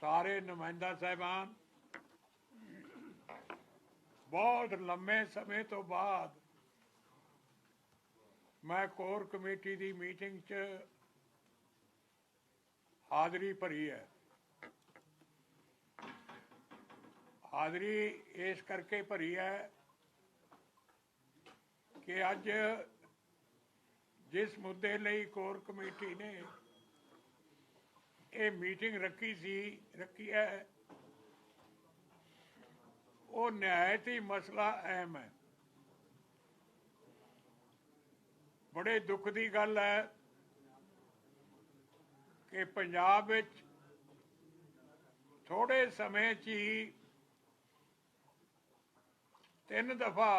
सारे नुमाइंदा साहिबान, बहुत लंबे समय तो बाद मैं कोर कमेटी की मीटिंग च हाज़री भरी है। हाज़री इस करके भरी है कि अज जिस मुद्दे लई कोर कमेटी ने ये मीटिंग रखी है वो निहायत ही मसला अहम है। बड़े दुख की गल है कि पंजाब विच थोड़े समय च ही 3 दफा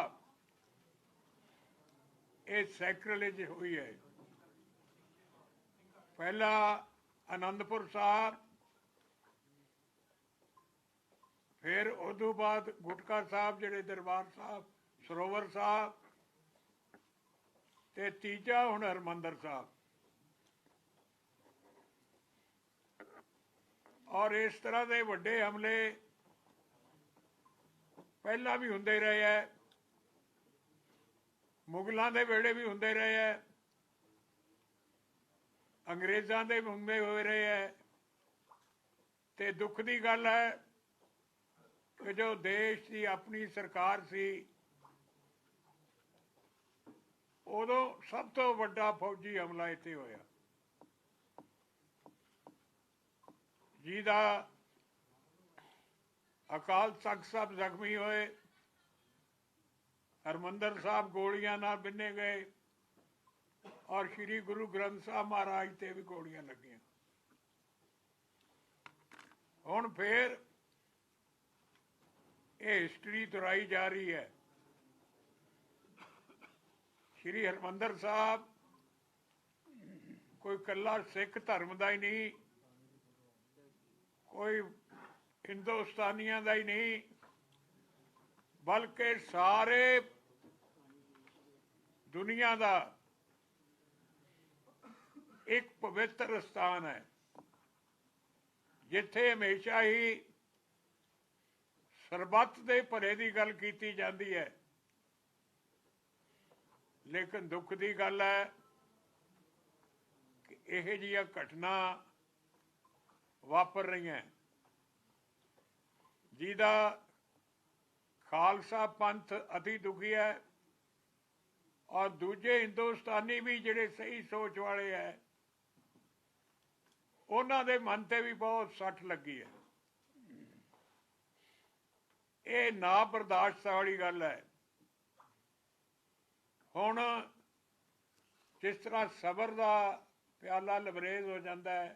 ये सैक्रेलेज हुई है। पहला आनंदपुर साहब, फिर उदों बाद गुटका साहब जिहड़े दरबार साहब, सरोवर साहब, ते तीजा हुण हरमंदर साहब। और इस तरह के वड्डे हमले पहला भी हुंदे रहे है, मुगलों के वेले भी हुंदे रहे है, अंग्रेज़ों के हुंदे हो रहे है। ते दुख की गल है कि जो देश की अपनी सरकार सी उदों सब तो वड्डा फौजी हमला इत्थे होया, जिहदा अकाल तख्त साहब जख्मी होए, हरमंदर साहब गोलियां नाल बिन्ने गए और श्री गुरु ग्रंथ साहब महाराज ते भी गोलियां लगियां। हुण फिर ये हिस्टरी दोहराई जा रही है। श्री हरमंदर साहब कोई कला सिख धर्म का ही नहीं, कोई हिंदुस्तानियों का ही नहीं, बल्कि सारे दुनिया का एक पवित्र स्थान है जिथे हमेशा ही सरबत के भले की गल की जाती है। लेकिन दुख की गल है कि यह जिहियां घटना वापर रही हैं, जिहदा खालसा पंथ अति दुखी है और दूजे हिंदुस्तानी भी जिहड़े सही सोच वाले है उन्हां दे मन ते भी बहुत सट लगी है। ये ना बर्दाश्त वाली गल है। हुण जिस तरह सबर का प्याला लबरेज हो जाता है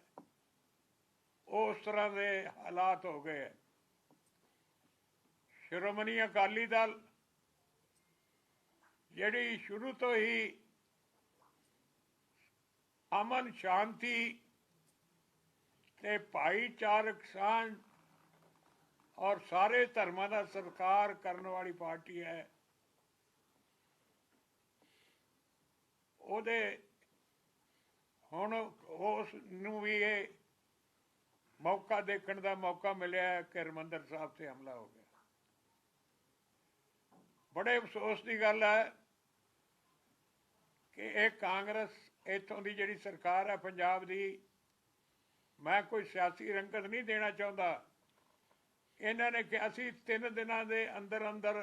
उस तरह के हालात हो गए है। श्रोमणी अकाली दल जिहड़ी शुरू तो ही अमन शांति ते भाईचारक सांझ और सारे धर्मां का सत्कार करने वाली पार्टी है, ਉਹਦੇ ਹੁਣ ਉਸ ਨੂੰ भी ये मौका देखने का मौका मिले कि हरमंदर साहब से हमला हो गया। बड़े अफसोस की गल है कि एक कांग्रेस इतों की जिहड़ी सरकार है पंजाब की, मैं कोई सियासी रंगत नहीं देना चाहता, इन्होंने कि असी 3 दिनों के अंदर अंदर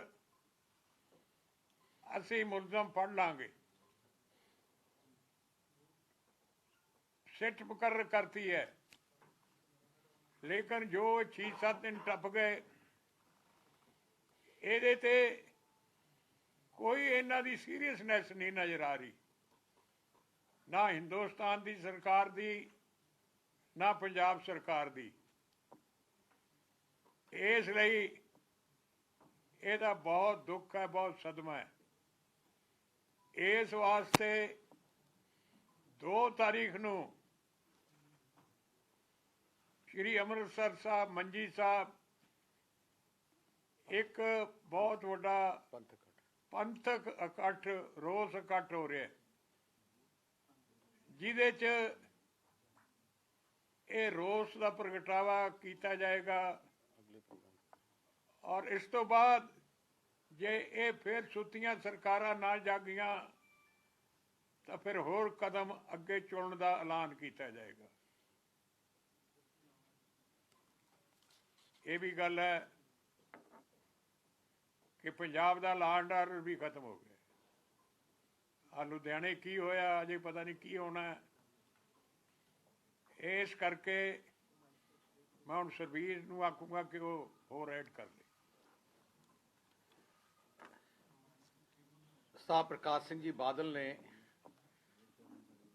असी मुलजम फड़ लांगे, सिट मुकर्र करती है। लेकिन जो 6-7 दिन टप गए, ये ते कोई इन्हां दी सीरीयसनैस नहीं नज़र आ रही, ना हिंदुस्तान की सरकार की ना पंजाब सरकार की। इसलिए ਇਹਦਾ बहुत दुख है, बहुत सदमा है। इस वास्ते 2 तारीख ਨੂੰ श्री अमृतसर साहब मंजी साहब एक बहुत वड्डा पंथक इकट्ठ रोस इकट्ठ हो रहा है, जिहदे च ਇਹ ਰੋਸ ਦਾ ਪ੍ਰਗਟਾਵਾ ਕੀਤਾ ਜਾਏਗਾ। ਔਰ ਇਸ ਤੋਂ ਬਾਅਦ ਜੇ ਇਹ ਫਿਰ ਸੁੱਤੀਆਂ ਸਰਕਾਰਾਂ ਨਾ ਜਾਗੀਆਂ ਤਾਂ ਫਿਰ ਹੋਰ ਕਦਮ ਅੱਗੇ ਚੁਣਨ ਦਾ ਐਲਾਨ ਕੀਤਾ ਜਾਏਗਾ। ਇਹ ਵੀ ਗੱਲ ਹੈ ਕਿ ਪੰਜਾਬ ਦਾ ਲਾਅ ਐਂਡ ਆਰਡਰ ਵੀ ਖਤਮ ਹੋ ਗਿਆ। ਆ ਲੁਧਿਆਣੇ ਕੀ ਹੋਇਆ, ਅਜੇ ਪਤਾ ਨਹੀਂ ਕੀ ਹੋਣਾ। ਇਸ ਕਰਕੇ ਮੈਂ ਹੁਣ ਸਰਬੀਰ ਨੂੰ ਆਖੂੰਗਾ ਕਿ ਉਹ ਹੋਰ ਐਡ ਕਰ ਲੇ। ਸਾਹਿਬ ਪ੍ਰਕਾਸ਼ ਸਿੰਘ ਜੀ ਬਾਦਲ ਨੇ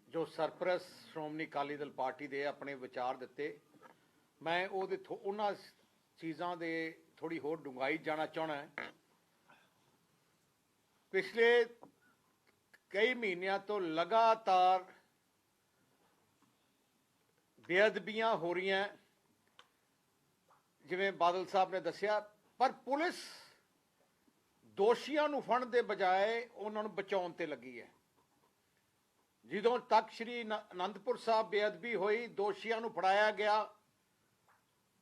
ਜੋ ਸਰਪ੍ਰਸਤ ਸ਼੍ਰੋਮਣੀ ਅਕਾਲੀ ਦਲ ਪਾਰਟੀ ਦੇ ਆਪਣੇ ਵਿਚਾਰ ਦਿੱਤੇ, ਮੈਂ ਉਹਨਾਂ ਚੀਜ਼ਾਂ ਦੇ ਥੋੜੀ ਹੋਰ ਡੂੰਘਾਈ ਜਾਣਾ ਚਾਹਣਾ। ਪਿਛਲੇ ਕਈ ਮਹੀਨਿਆਂ ਤੋਂ ਲਗਾਤਾਰ ਬੇਅਦਬੀਆਂ ਹੋ ਰਹੀਆਂ, ਜਿਵੇਂ ਬਾਦਲ ਸਾਹਿਬ ਨੇ ਦੱਸਿਆ, ਪਰ ਪੁਲਿਸ ਦੋਸ਼ੀਆਂ ਨੂੰ ਫੜਨ ਦੇ ਬਜਾਏ ਉਹਨਾਂ ਨੂੰ ਬਚਾਉਣ ਤੇ ਲੱਗੀ ਹੈ। ਜਦੋਂ ਤੱਕ ਸ਼੍ਰੀ ਅਨੰਦਪੁਰ ਸਾਹਿਬ ਬੇਅਦਬੀ ਹੋਈ, ਦੋਸ਼ੀਆਂ ਨੂੰ ਫੜਾਇਆ ਗਿਆ,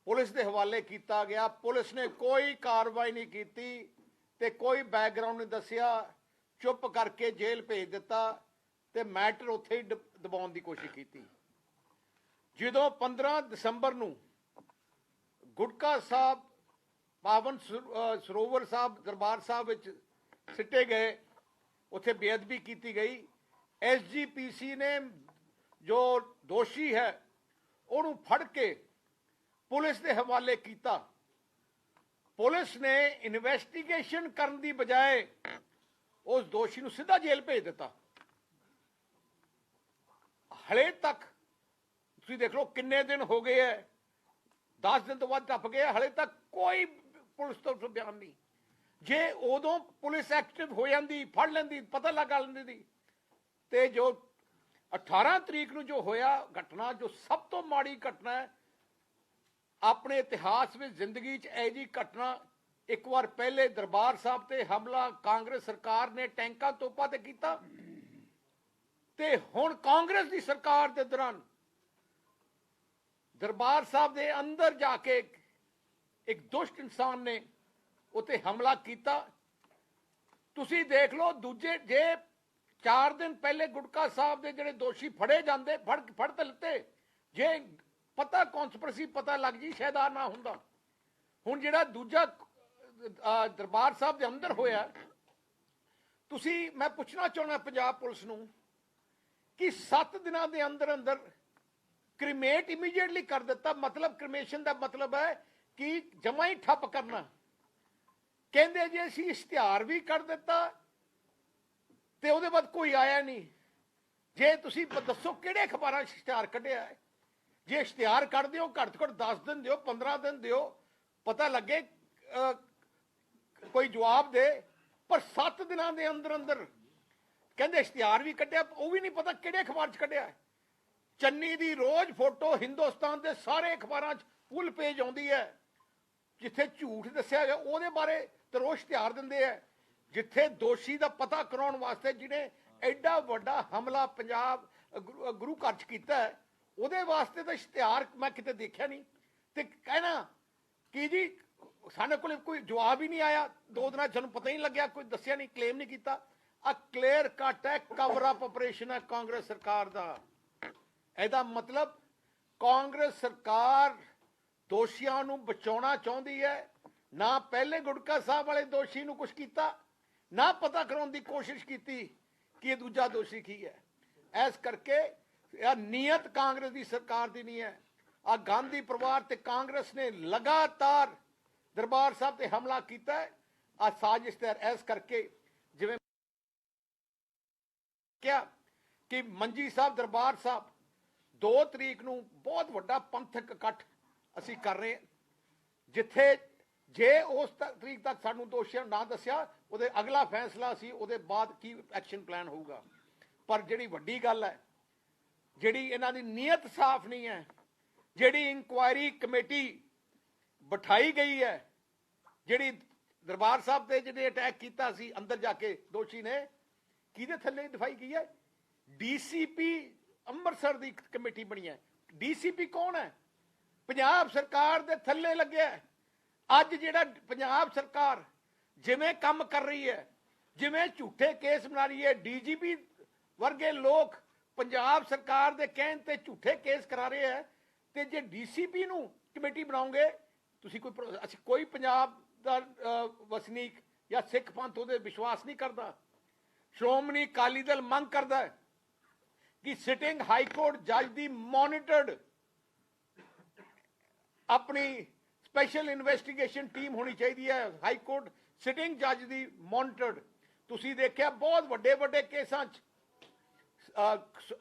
ਪੁਲਿਸ ਦੇ ਹਵਾਲੇ ਕੀਤਾ ਗਿਆ, ਪੁਲਿਸ ਨੇ ਕੋਈ ਕਾਰਵਾਈ ਨਹੀਂ ਕੀਤੀ ਤੇ ਕੋਈ ਬੈਕਗ੍ਰਾਉਂਡ ਨਹੀਂ ਦੱਸਿਆ, ਚੁੱਪ ਕਰਕੇ ਜੇਲ੍ਹ ਭੇਜ ਦਿੱਤਾ ਤੇ ਮੈਟਰ ਉੱਥੇ ਹੀ ਦਬਾਉਣ ਦੀ ਕੋਸ਼ਿਸ਼ ਕੀਤੀ। ਜਦੋਂ 15 ਦਸੰਬਰ ਨੂੰ ਗੁਟਕਾ ਸਾਹਿਬ ਪਾਵਨ ਸਰੋਵਰ ਸਾਹਿਬ ਦਰਬਾਰ ਸਾਹਿਬ ਵਿੱਚ ਸਿੱਟੇ ਗਏ, ਉੱਥੇ ਬੇਅਦਬੀ ਕੀਤੀ ਗਈ, SGPC ਨੇ ਜੋ ਦੋਸ਼ੀ ਹੈ ਉਹਨੂੰ ਫੜ ਕੇ ਪੁਲਿਸ ਦੇ ਹਵਾਲੇ ਕੀਤਾ। ਪੁਲਿਸ ਨੇ ਇਨਵੈਸਟੀਗੇਸ਼ਨ ਕਰਨ ਦੀ ਬਜਾਏ ਉਸ ਦੋਸ਼ੀ ਨੂੰ ਸਿੱਧਾ ਜੇਲ੍ਹ ਭੇਜ ਦਿੱਤਾ। ਹਲੇ ਤੱਕ ਤੁਸੀਂ ਦੇਖ ਲਓ ਕਿੰਨੇ ਦਿਨ ਹੋ ਗਏ ਹੈ, 10 ਦਿਨ ਤੋਂ ਬਾਅਦ ਟੱਪ ਗਏ, ਹਲੇ ਤੱਕ ਕੋਈ ਪੁਲਿਸ ਤੋਂ ਬਿਆਨ ਨਹੀਂ। ਜੇ ਉਦੋਂ ਪੁਲਿਸ ਐਕਟਿਵ ਹੋ ਜਾਂਦੀ, ਫੜ ਲੈਂਦੀ, ਪਤਾ ਲੱਗਾ ਲੈਂਦੀ, ਤੇ ਜੋ 18 ਤਰੀਕ ਨੂੰ ਜੋ ਹੋਇਆ ਘਟਨਾ, ਜੋ ਸਭ ਤੋਂ ਮਾੜੀ ਘਟਨਾ ਹੈ ਆਪਣੇ ਇਤਿਹਾਸ ਵਿੱਚ, ਜ਼ਿੰਦਗੀ 'ਚ ਇਹ ਜਿਹੀ ਘਟਨਾ ਇੱਕ ਵਾਰ ਪਹਿਲੇ ਦਰਬਾਰ ਸਾਹਿਬ ਤੇ ਹਮਲਾ ਕਾਂਗਰਸ ਸਰਕਾਰ ਨੇ ਟੈਂਕਾਂ ਤੋਪਾਂ ਤੇ ਕੀਤਾ, ਤੇ ਹੁਣ ਕਾਂਗਰਸ ਦੀ ਸਰਕਾਰ ਦੇ ਦੌਰਾਨ ਦਰਬਾਰ ਸਾਹਿਬ ਦੇ ਅੰਦਰ ਜਾ ਕੇ ਇੱਕ ਦੁਸ਼ਟ ਇਨਸਾਨ ਨੇ ਉੱਤੇ ਹਮਲਾ ਕੀਤਾ। ਤੁਸੀਂ ਦੇਖ ਲਓ, ਦੂਜੇ ਜੇ 4 ਦਿਨ ਪਹਿਲੇ ਗੁਟਕਾ ਸਾਹਿਬ ਦੇ ਜਿਹੜੇ ਦੋਸ਼ੀ ਫੜੇ ਜਾਂਦੇ, ਫੜ ਤਾਂ ਲਿੱਤੇ, ਜੇ ਪਤਾ ਕੌਂਸਪਰਸੀ ਪਤਾ ਲੱਗ ਜੀ ਸ਼ਾਇਦ ਆ ਨਾ ਹੁੰਦਾ। ਹੁਣ ਜਿਹੜਾ ਦੂਜਾ ਦਰਬਾਰ ਸਾਹਿਬ ਦੇ ਅੰਦਰ ਹੋਇਆ, ਮੈਂ ਪੁੱਛਣਾ ਚਾਹੁੰਦਾ ਪੰਜਾਬ ਪੁਲਿਸ ਨੂੰ ਕਿ 7 ਦਿਨਾਂ ਦੇ ਅੰਦਰ ਅੰਦਰ ਕ੍ਰਿਮੇਟ ਇਮੀਡੀਏਟਲੀ ਕਰ ਦਿੱਤਾ। ਮਤਲਬ ਕ੍ਰਿਮੇਸ਼ਨ ਦਾ ਮਤਲਬ ਹੈ ਕਿ ਜਮਾ ਹੀ ਠੱਪ ਕਰਨਾ। ਕਹਿੰਦੇ ਜੇ ਅਸੀਂ ਇਸ਼ਤਿਹਾਰ ਵੀ ਕਰ ਦਿੱਤਾ ਤੇ ਉਹਦੇ ਬਾਅਦ ਕੋਈ ਆਇਆ ਨਹੀਂ। ਜੇ ਤੁਸੀਂ ਦੱਸੋ ਕਿਹੜੇ ਅਖਬਾਰਾਂ 'ਚ ਇਸ਼ਤਿਹਾਰ ਕੱਢਿਆ ਹੈ? ਜੇ ਇਸ਼ਤਿਹਾਰ ਕੱਢਦੇ ਹੋ ਘੱਟ ਤੋਂ ਘੱਟ 10 ਦਿਨ ਦਿਓ, 15 ਦਿਨ ਦਿਓ, ਪਤਾ ਲੱਗੇ, ਕੋਈ ਜਵਾਬ ਦੇ। ਪਰ 7 ਦਿਨਾਂ ਦੇ ਅੰਦਰ ਅੰਦਰ ਕਹਿੰਦੇ ਇਸ਼ਤਿਹਾਰ ਵੀ ਕੱਢਿਆ, ਉਹ ਵੀ ਨਹੀਂ ਪਤਾ ਕਿਹੜੇ ਅਖਬਾਰ 'ਚ ਕੱਢਿਆ ਹੈ। ਚੰਨੀ ਦੀ ਰੋਜ਼ ਫੋਟੋ ਹਿੰਦੁਸਤਾਨ ਦੇ ਸਾਰੇ ਅਖਬਾਰਾਂ 'ਚ ਫੁੱਲ ਪੇਜ ਆਉਂਦੀ ਹੈ। ਜਿੱਥੇ ਝੂਠ ਦੱਸਿਆ ਗਿਆ ਉਹਦੇ ਬਾਰੇ ਤੇ ਰੋਜ਼ ਇਸ਼ਤਿਹਾਰ ਦਿੰਦੇ ਹੈ। ਜਿੱਥੇ ਦੋਸ਼ੀ ਦਾ ਪਤਾ ਕਰਾਉਣ ਵਾਸਤੇ ਜਿਹਨੇ ਐਡਾ ਵੱਡਾ ਹਮਲਾ ਪੰਜਾਬ ਗੁਰੂ ਘਰ 'ਚ ਕੀਤਾ ਹੈ, ਉਹਦੇ ਵਾਸਤੇ ਤਾਂ ਇਸ਼ਤਿਹਾਰ ਮੈਂ ਕਿਤੇ ਦੇਖਿਆ ਨਹੀਂ। ਤੇ ਕਹਿਣਾ ਕਿ ਜੀ ਸਾਡੇ ਕੋਲ ਕੋਈ ਜਵਾਬ ਹੀ ਨਹੀਂ ਆਇਆ, 2 ਦਿਨਾਂ 'ਚ ਸਾਨੂੰ ਪਤਾ ਹੀ ਨਹੀਂ ਲੱਗਿਆ, ਕੋਈ ਦੱਸਿਆ ਨਹੀਂ, ਕਲੇਮ ਨਹੀਂ ਕੀਤਾ। ਆ ਕਲੀਅਰ ਕੱਟ ਹੈ, ਕਵਰ ਅਪ ਆਪਰੇਸ਼ਨ ਹੈ ਕਾਂਗਰਸ ਸਰਕਾਰ ਦਾ। ਇਹਦਾ ਮਤਲਬ ਕਾਂਗਰਸ ਸਰਕਾਰ ਦੋਸ਼ੀਆਂ ਨੂੰ ਬਚਾਉਣਾ ਚਾਹੁੰਦੀ ਹੈ। ਨਾ ਪਹਿਲੇ ਗੁਟਕਾ ਸਾਹਿਬ ਵਾਲੇ ਦੋਸ਼ੀ ਨੂੰ ਕੁਝ ਕੀਤਾ, ਨਾ ਪਤਾ ਕਰਾਉਣ ਦੀ ਕੋਸ਼ਿਸ਼ ਕੀਤੀ ਕਿ ਇਹ ਦੂਜਾ ਦੋਸ਼ੀ ਕੀ ਹੈ। ਇਸ ਕਰਕੇ ਇਹ ਨੀਅਤ ਕਾਂਗਰਸ ਦੀ ਸਰਕਾਰ ਦੀ ਨਹੀਂ ਹੈ। ਆ ਗਾਂਧੀ ਪਰਿਵਾਰ ਤੇ ਕਾਂਗਰਸ ਨੇ ਲਗਾਤਾਰ ਦਰਬਾਰ ਸਾਹਿਬ ਤੇ ਹਮਲਾ ਕੀਤਾ ਹੈ। ਆ ਸਾਜ਼ਿਸ਼ ਤੇ ਇਸ ਕਰਕੇ ਜਿਵੇਂ ਕਿਹਾ ਕਿ ਮੰਜੀ ਸਾਹਿਬ ਦਰਬਾਰ ਸਾਹਿਬ 2 ਤਰੀਕ ਨੂੰ ਬਹੁਤ ਵੱਡਾ ਪੰਥਕ ਇਕੱਠ ਅਸੀਂ ਕਰ ਰਹੇ ਹਾਂ, ਜਿੱਥੇ ਜੇ ਉਸ ਤਰੀਕ ਤੱਕ ਸਾਨੂੰ ਦੋਸ਼ੀਆਂ ਨਾ ਦੱਸਿਆ, ਉਹਦੇ ਅਗਲਾ ਫੈਸਲਾ ਸੀ ਉਹਦੇ ਬਾਅਦ ਕੀ ਐਕਸ਼ਨ ਪਲਾਨ ਹੋਊਗਾ। ਪਰ ਜਿਹੜੀ ਵੱਡੀ ਗੱਲ ਹੈ, ਜਿਹੜੀ ਇਹਨਾਂ ਦੀ ਨੀਅਤ ਸਾਫ਼ ਨਹੀਂ ਹੈ, ਜਿਹੜੀ ਇਨਕੁਆਇਰੀ ਕਮੇਟੀ ਬਿਠਾਈ ਗਈ ਹੈ, ਜਿਹੜੀ ਦਰਬਾਰ ਸਾਹਿਬ ਤੇ ਜਿਹੜੇ ਅਟੈਕ ਕੀਤਾ ਸੀ ਅੰਦਰ ਜਾ ਕੇ ਦੋਸ਼ੀ ਨੇ, ਕਿਹਦੇ ਥੱਲੇ ਦਿਖਾਈ ਗਈ ਹੈ? DCP ਅੰਮ੍ਰਿਤਸਰ ਦੀ ਕਮੇਟੀ ਬਣੀ ਹੈ। ਡੀਸੀਪੀ ਕੌਣ ਹੈ? ਪੰਜਾਬ ਸਰਕਾਰ ਦੇ ਥੱਲੇ ਲੱਗਿਆ। ਅੱਜ ਜਿਹੜਾ ਪੰਜਾਬ ਸਰਕਾਰ ਜਿਵੇਂ ਕੰਮ ਕਰ ਰਹੀ ਹੈ, ਜਿਵੇਂ ਝੂਠੇ ਕੇਸ ਬਣਾ ਰਹੀ ਹੈ, ਡੀਜੀਪੀ ਵਰਗੇ ਲੋਕ ਪੰਜਾਬ ਸਰਕਾਰ ਦੇ ਕਹਿਣ ਤੇ ਝੂਠੇ ਕੇਸ ਕਰਾ ਰਹੇ ਹੈ, ਤੇ ਜੇ ਡੀਸੀਪੀ ਨੂੰ ਕਮੇਟੀ ਬਣਾਓਗੇ ਤੁਸੀਂ ਕੋਈ ਪੰਜਾਬ ਦਾ ਵਸਨੀਕ ਜਾਂ ਸਿੱਖ ਪੰਥ ਉਹਦੇ ਵਿਸ਼ਵਾਸ ਨਹੀਂ ਕਰਦਾ। ਸ਼੍ਰੋਮਣੀ ਅਕਾਲੀ ਦਲ ਮੰਗ ਕਰਦਾ ਹੈ ਕਿ ਸਿਟਿੰਗ ਹਾਈ ਕੋਰਟ ਜੱਜ ਦੀ ਮੋਨੀਟਰਡ ਆਪਣੀ ਸਪੈਸ਼ਲ ਇਨਵੈਸਟੀਗੇਸ਼ਨ ਟੀਮ ਹੋਣੀ ਚਾਹੀਦੀ ਹੈ। ਹਾਈ ਕੋਰਟ ਸਿਟਿੰਗ ਜੱਜ ਦੀ ਮੋਨੀਟਰਡ। ਤੁਸੀਂ ਦੇਖਿਆ ਬਹੁਤ ਵੱਡੇ ਵੱਡੇ ਕੇਸਾਂ 'ਚ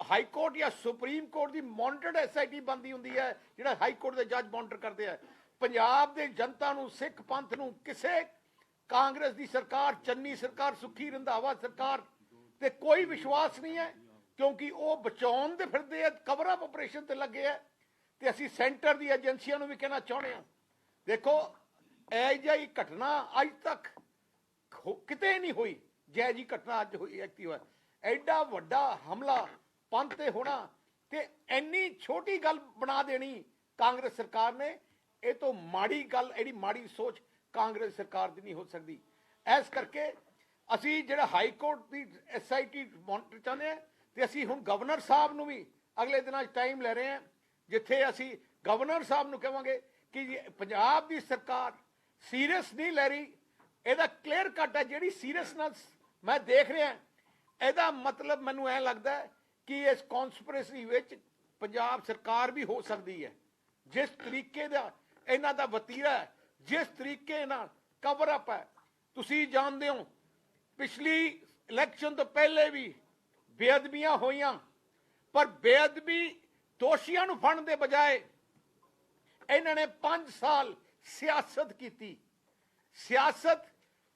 ਹਾਈ ਕੋਰਟ ਜਾਂ ਸੁਪਰੀਮ ਕੋਰਟ ਦੀ ਮੋਨੀਟਰਡ ਐਸਆਈਟੀ ਬਣਦੀ ਹੁੰਦੀ ਹੈ, ਜਿਹੜਾ ਹਾਈ ਕੋਰਟ ਦੇ ਜੱਜ ਮੋਨੀਟਰ ਕਰਦੇ ਆ। ਪੰਜਾਬ ਦੇ ਜਨਤਾ ਨੂੰ, ਸਿੱਖ ਪੰਥ ਨੂੰ ਕਿਸੇ ਕਾਂਗਰਸ ਦੀ ਸਰਕਾਰ, ਚੰਨੀ ਸਰਕਾਰ, ਸੁੱਖੀ ਰੰਧਾਵਾ ਸਰਕਾਰ ਤੇ ਕੋਈ ਵਿਸ਼ਵਾਸ ਨਹੀਂ ਹੈ, ਕਿਉਂਕਿ ਉਹ ਬਚਾਉਣ ਦੇ ਫਿਰਦੇ ਆ, ਕਵਰ ਅਪ ਆਪਰੇਸ਼ਨ ਤੇ ਲੱਗੇ ਆ। ਤੇ ਅਸੀਂ ਸੈਂਟਰ ਦੀ ਏਜੰਸੀਆਂ ਨੂੰ ਵੀ ਕਹਿਣਾ ਚਾਹੁੰਦੇ ਹਾਂ, ਦੇਖੋ ਇਹ ਜਿਹੀ ਘਟਨਾ ਅੱਜ ਤੱਕ ਕਿਤੇ ਨਹੀਂ ਹੋਈ, ਜਿਹੋ ਜਿਹੀ ਘਟਨਾ ਅੱਜ ਹੋਈ ਐਕਟਿਵ ਹੋਇਆ। ਐਡਾ ਵੱਡਾ ਹਮਲਾ ਪੰਥ ਤੇ ਹੋਣਾ ਤੇ ਇੰਨੀ ਛੋਟੀ ਗੱਲ ਬਣਾ ਦੇਣੀ ਕਾਂਗਰਸ ਸਰਕਾਰ ਨੇ, ਇਹ ਤੋਂ ਮਾੜੀ ਗੱਲ, ਇਹਦੀ ਮਾੜੀ ਸੋਚ ਕਾਂਗਰਸ ਸਰਕਾਰ ਦੀ ਨਹੀਂ ਹੋ ਸਕਦੀ। ਇਸ ਕਰਕੇ ਅਸੀਂ ਜਿਹੜਾ ਹਾਈ ਕੋਰਟ ਦੀ ਐਸਆਈਟੀ ਮੋਨੀਟਰ ਚਾਹੁੰਦੇ ਹਾਂ, ਤੇ ਅਸੀਂ ਹੁਣ ਗਵਰਨਰ ਸਾਹਿਬ ਨੂੰ ਵੀ ਅਗਲੇ ਦਿਨਾਂ 'ਚ ਟਾਈਮ ਲੈ ਰਹੇ ਹਾਂ, ਜਿੱਥੇ ਅਸੀਂ ਗਵਰਨਰ ਸਾਹਿਬ ਨੂੰ ਕਹਾਂਗੇ ਕਿ ਪੰਜਾਬ ਦੀ ਸਰਕਾਰ ਸੀਰੀਅਸ ਨਹੀਂ ਲੈ ਰਹੀ। ਇਹਦਾ ਕਲੀਅਰ ਕੱਟ ਹੈ, ਜਿਹੜੀ ਸੀਰੀਅਸਨੈਸ ਮੈਂ ਦੇਖ ਰਿਹਾ, ਇਹਦਾ ਮਤਲਬ ਮੈਨੂੰ ਐ ਲੱਗਦਾ ਕਿ ਇਸ ਕੌਨਸਪੀਰੇਸੀ ਵਿੱਚ ਪੰਜਾਬ ਸਰਕਾਰ ਵੀ ਹੋ ਸਕਦੀ ਹੈ। ਜਿਸ ਤਰੀਕੇ ਦਾ ਇਹਨਾਂ ਦਾ ਵਤੀਰਾ ਹੈ, ਜਿਸ ਤਰੀਕੇ ਨਾਲ ਕਵਰ ਅਪ ਹੈ, ਤੁਸੀਂ ਜਾਣਦੇ ਹੋ ਪਿਛਲੀ ਇਲੈਕਸ਼ਨ ਤੋਂ ਪਹਿਲੇ ਵੀ ਬੇਅਦਬੀਆਂ ਹੋਈਆਂ, ਪਰ ਬੇਅਦਬੀ ਦੋਸ਼ੀਆਂ ਨੂੰ ਫੜਨ ਦੇ ਬਜਾਏ ਇਹਨਾਂ ਨੇ 5 ਸਾਲ ਸਿਆਸਤ ਕੀਤੀ। ਸਿਆਸਤ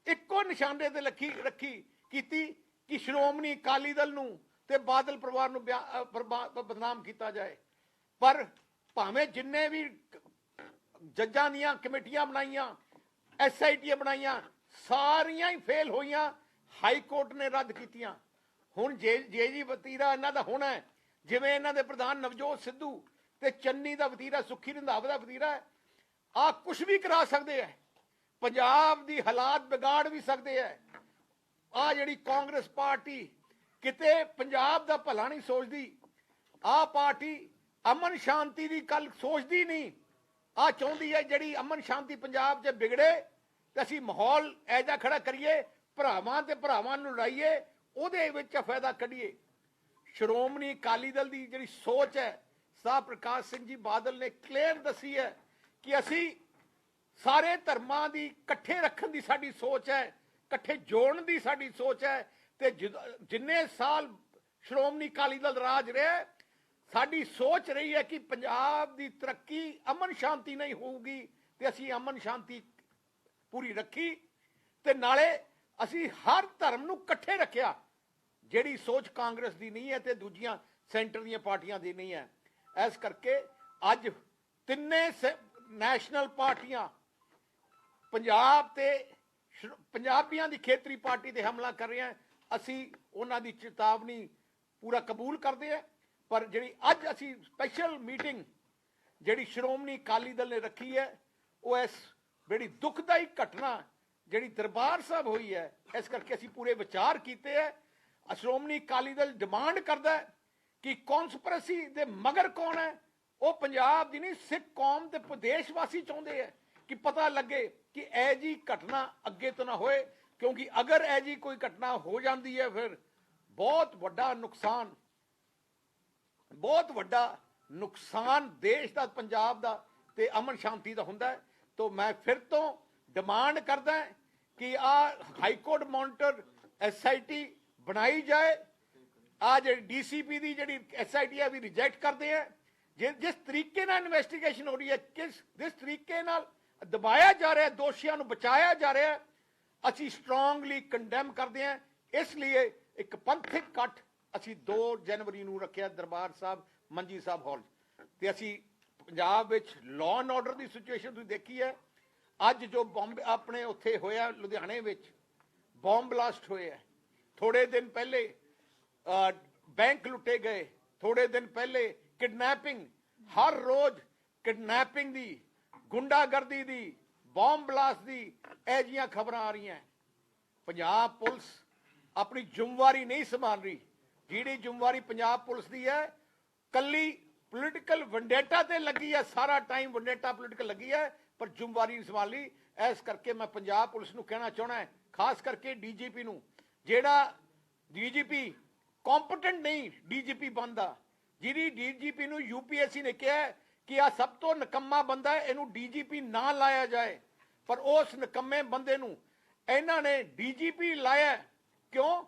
ਇੱਕੋ ਨਿਸ਼ਾਨੇ ਤੇ ਰੱਖੀ ਕੀਤੀ ਕਿ ਸ਼੍ਰੋਮਣੀ ਅਕਾਲੀ ਦਲ ਨੂੰ ਤੇ ਬਾਦਲ ਪਰਿਵਾਰ ਨੂੰ ਬਦਨਾਮ ਕੀਤਾ ਜਾਏ। ਪਰ ਭਾਵੇਂ ਜਿੰਨੇ ਵੀ ਜੱਜਾਂ ਦੀਆਂ ਕਮੇਟੀਆਂ ਬਣਾਈਆਂ, ਐਸਆਈਟੀਆਂ ਬਣਾਈਆਂ, ਸਾਰੀਆਂ ਹੀ ਫੇਲ ਹੋਈਆਂ, ਹਾਈ ਕੋਰਟ ਨੇ ਰੱਦ ਕੀਤੀਆਂ। ਹੁਣ ਜੀ ਵਤੀਰਾ ਇਹਨਾਂ ਦਾ ਹੋਣਾ ਹੈ, ਜਿਵੇਂ ਇਹਨਾਂ ਦੇ ਪ੍ਰਧਾਨ ਨਵਜੋਤ ਸਿੱਧੂ ਤੇ ਚੰਨੀ ਦਾ ਵਤੀਰਾ, ਸੁੱਖੀ ਰੰਧਾਵਾ ਦਾ ਵਤੀਰਾ ਹੈ। ਆਹ ਕੁਝ ਵੀ ਕਰਾ ਸਕਦੇ ਹੈ, ਪੰਜਾਬ ਦੀ ਹਾਲਾਤ ਵਿਗਾੜ ਵੀ ਸਕਦੇ ਹੈ। ਆਹ ਜਿਹੜੀ ਕਾਂਗਰਸ ਪਾਰਟੀ ਕਿਤੇ ਪੰਜਾਬ ਦਾ ਭਲਾ ਨਹੀਂ ਸੋਚਦੀ। ਆਹ ਪਾਰਟੀ ਅਮਨ ਸ਼ਾਂਤੀ ਦੀ ਗੱਲ ਸੋਚਦੀ ਨਹੀਂ। ਆਹ ਚਾਹੁੰਦੀ ਹੈ ਜਿਹੜੀ ਅਮਨ ਸ਼ਾਂਤੀ ਪੰਜਾਬ 'ਚ ਵਿਗੜੇ ਤੇ ਅਸੀਂ ਮਾਹੌਲ ਐਜਾ ਖੜਾ ਕਰੀਏ, ਭਰਾਵਾਂ ਤੇ ਭਰਾਵਾਂ ਨੂੰ ਲੜਾਈਏ, ਉਹਦੇ ਵਿੱਚ ਫਾਇਦਾ ਕੱਢੀਏ। ਸ਼੍ਰੋਮਣੀ ਅਕਾਲੀ ਦਲ ਦੀ ਜਿਹੜੀ ਸੋਚ ਹੈ, ਸਾਹਿਬ ਪ੍ਰਕਾਸ਼ ਸਿੰਘ ਜੀ ਬਾਦਲ ਨੇ ਕਲੀਅਰ ਦੱਸੀ ਹੈ ਕਿ ਅਸੀਂ ਸਾਰੇ ਧਰਮਾਂ ਦੀ ਇਕੱਠੇ ਰੱਖਣ ਦੀ ਸਾਡੀ ਸੋਚ ਹੈ, ਇਕੱਠੇ ਜੋੜਨ ਦੀ ਸਾਡੀ ਸੋਚ ਹੈ। ਤੇ ਜਿੰਨੇ ਸਾਲ ਸ਼੍ਰੋਮਣੀ ਅਕਾਲੀ ਦਲ ਰਾਜ ਰਿਹਾ, ਸਾਡੀ ਸੋਚ ਰਹੀ ਹੈ ਕਿ ਪੰਜਾਬ ਦੀ ਤਰੱਕੀ ਅਮਨ ਸ਼ਾਂਤੀ ਨਹੀਂ ਹੋਊਗੀ, ਤੇ ਅਸੀਂ ਅਮਨ ਸ਼ਾਂਤੀ ਪੂਰੀ ਰੱਖੀ ਤੇ ਨਾਲੇ ਅਸੀਂ ਹਰ ਧਰਮ ਨੂੰ ਇਕੱਠੇ ਰੱਖਿਆ। ਜਿਹੜੀ ਸੋਚ ਕਾਂਗਰਸ ਦੀ ਨਹੀਂ ਹੈ ਤੇ ਦੂਜੀਆਂ ਸੈਂਟਰ ਦੀਆਂ ਪਾਰਟੀਆਂ ਦੀ ਨਹੀਂ ਹੈ। ਇਸ ਕਰਕੇ ਅੱਜ ਤਿੰਨੇ ਨੈਸ਼ਨਲ ਪਾਰਟੀਆਂ ਪੰਜਾਬ ਤੇ ਪੰਜਾਬੀਆਂ ਦੀ ਖੇਤਰੀ ਪਾਰਟੀ ਤੇ ਹਮਲਾ ਕਰ ਰਹੀਆਂ। ਅਸੀਂ ਉਹਨਾਂ ਦੀ ਚੇਤਾਵਨੀ ਪੂਰਾ ਕਬੂਲ ਕਰਦੇ ਹਾਂ, ਪਰ ਜਿਹੜੀ ਅੱਜ ਅਸੀਂ ਸਪੈਸ਼ਲ ਮੀਟਿੰਗ ਜਿਹੜੀ ਸ਼੍ਰੋਮਣੀ ਅਕਾਲੀ ਦਲ ਨੇ ਰੱਖੀ ਹੈ, ਉਹ ਇਸ ਬੜੀ ਦੁਖਦਾਈ ਘਟਨਾ ਜਿਹੜੀ ਦਰਬਾਰ ਸਾਹਿਬ ਹੋਈ ਹੈ, ਇਸ ਕਰਕੇ ਅਸੀਂ ਪੂਰੇ ਵਿਚਾਰ ਕੀਤੇ ਹੈ। ਸ਼੍ਰੋਮਣੀ ਅਕਾਲੀ ਦਲ ਡਿਮਾਂਡ ਕਰਦਾ ਹੈ ਕਿ ਕੌਨਸਪੀਰੇਸੀ ਦੇ ਮਗਰ ਕੌਣ ਹੈ, ਉਹ ਪੰਜਾਬ ਦੀ ਨਹੀਂ, ਸਿੱਖ ਕੌਮ ਤੇ ਪ੍ਰਦੇਸ਼ ਵਾਸੀ ਚਾਹੁੰਦੇ ਹੈ ਕਿ ਪਤਾ ਲੱਗੇ ਕਿ ਇਹ ਜੀ ਘਟਨਾ ਅੱਗੇ ਤੋਂ ਨਾ ਹੋਏ, ਕਿਉਂਕਿ ਅਗਰ ਇਹ ਜੀ ਕੋਈ ਘਟਨਾ ਹੋ ਜਾਂਦੀ ਹੈ ਫਿਰ ਬਹੁਤ ਵੱਡਾ ਨੁਕਸਾਨ ਦੇਸ਼ ਦਾ, ਪੰਜਾਬ ਦਾ ਤੇ ਅਮਨ ਸ਼ਾਂਤੀ ਦਾ ਹੁੰਦਾ ਹੈ। तो मैं फिर तो डिमांड करदा कि आ हाई कोर्ट मॉनिटर SIT बनाई जाए। आ जी DCP की जी SIT है भी रिजेक्ट करते हैं। जिस तरीके नाल इन्वेस्टिगेशन हो रही है, जिस तरीके नाल दबाया जा रहा है, दोषियों को बचाया जा रहा है, असी स्ट्रोंगली कंडेम करते हैं। इसलिए एक पंथिक कट असी 2 जनवरी ਨੂੰ ਰੱਖਿਆ ਦਰਬਾਰ ਸਾਹਿਬ ਮੰਜੀ ਸਾਹਿਬ ਹਾਲ ਤੇ ਅਸੀਂ ਪੰਜਾਬ ਵਿੱਚ law and order the situation ਤੁਸੀਂ ਦੇਖੀ ਹੈ। ਅੱਜ ਜੋ ਬੰਬ ਆਪਣੇ ਉੱਥੇ ਹੋਇਆ ਲੁਧਿਆਣੇ ਵਿੱਚ ਬੰਬ ਬਲਾਸਟ ਹੋਏ ਹੈ, ਥੋੜੇ ਦਿਨ ਪਹਿਲੇ ਬੈਂਕ ਲੁੱਟੇ ਗਏ, ਥੋੜੇ ਦਿਨ ਪਹਿਲੇ ਕਿਡਨੈਪਿੰਗ ਹਰ ਰੋਜ਼ ਕਿਡਨੈਪਿੰਗ ਦੀ, ਗੁੰਡਾਗਰਦੀ ਦੀ, ਬੰਬ ਬਲਾਸਟ ਦੀ ਇਹ ਜਿਹੀਆਂ ਖਬਰਾਂ ਆ ਰਹੀਆਂ। ਪੰਜਾਬ ਪੁਲਿਸ ਆਪਣੀ ਜ਼ਿੰਮੇਵਾਰੀ ਨਹੀਂ ਸੰਭਾਲ ਰਹੀ। ਜਿਹੜੀ ਜ਼ਿੰਮੇਵਾਰੀ ਪੰਜਾਬ ਪੁਲਿਸ ਦੀ ਹੈ, ਕੱਲੀ ਪੋਲੀਟੀਕਲ ਵੰਡੇਟਾ ਤੇ ਲੱਗੀ ਹੈ, ਸਾਰਾ ਟਾਈਮ ਵੰਡੇਟਾ ਪੋਲੀਟੀਕਲ ਲੱਗੀ ਹੈ, ਪਰ ਜ਼ਿੰਮੇਵਾਰੀ ਨਹੀਂ ਸੰਭਾਲੀ। ਇਸ ਕਰਕੇ ਮੈਂ ਪੰਜਾਬ ਪੁਲਿਸ ਨੂੰ ਕਹਿਣਾ ਚਾਹੁੰਦਾ, ਖਾਸ ਕਰਕੇ ਡੀਜੀਪੀ ਨੂੰ, ਜਿਹੜਾ ਡੀਜੀਪੀ ਕੰਪੀਟੈਂਟ ਨਹੀਂ ਡੀਜੀਪੀ ਬਣਦਾ, ਜਿਹਦੀ ਡੀਜੀਪੀ ਨੂੰ यूपीएससी ਨੇ ਕਿਹਾ ਕਿ ਆ ਸਭ ਤੋਂ ਨਿਕੰਮਾ ਬੰਦਾ ਹੈ, ਇਹਨੂੰ ਡੀਜੀਪੀ ਨਾ ਲਾਇਆ ਜਾਏ, ਪਰ ਉਸ ਨਿਕੰਮੇ ਬੰਦੇ ਨੂੰ ਇਹਨਾਂ ਨੇ ਡੀਜੀਪੀ ਲਾਇਆ। ਕਿਉਂ?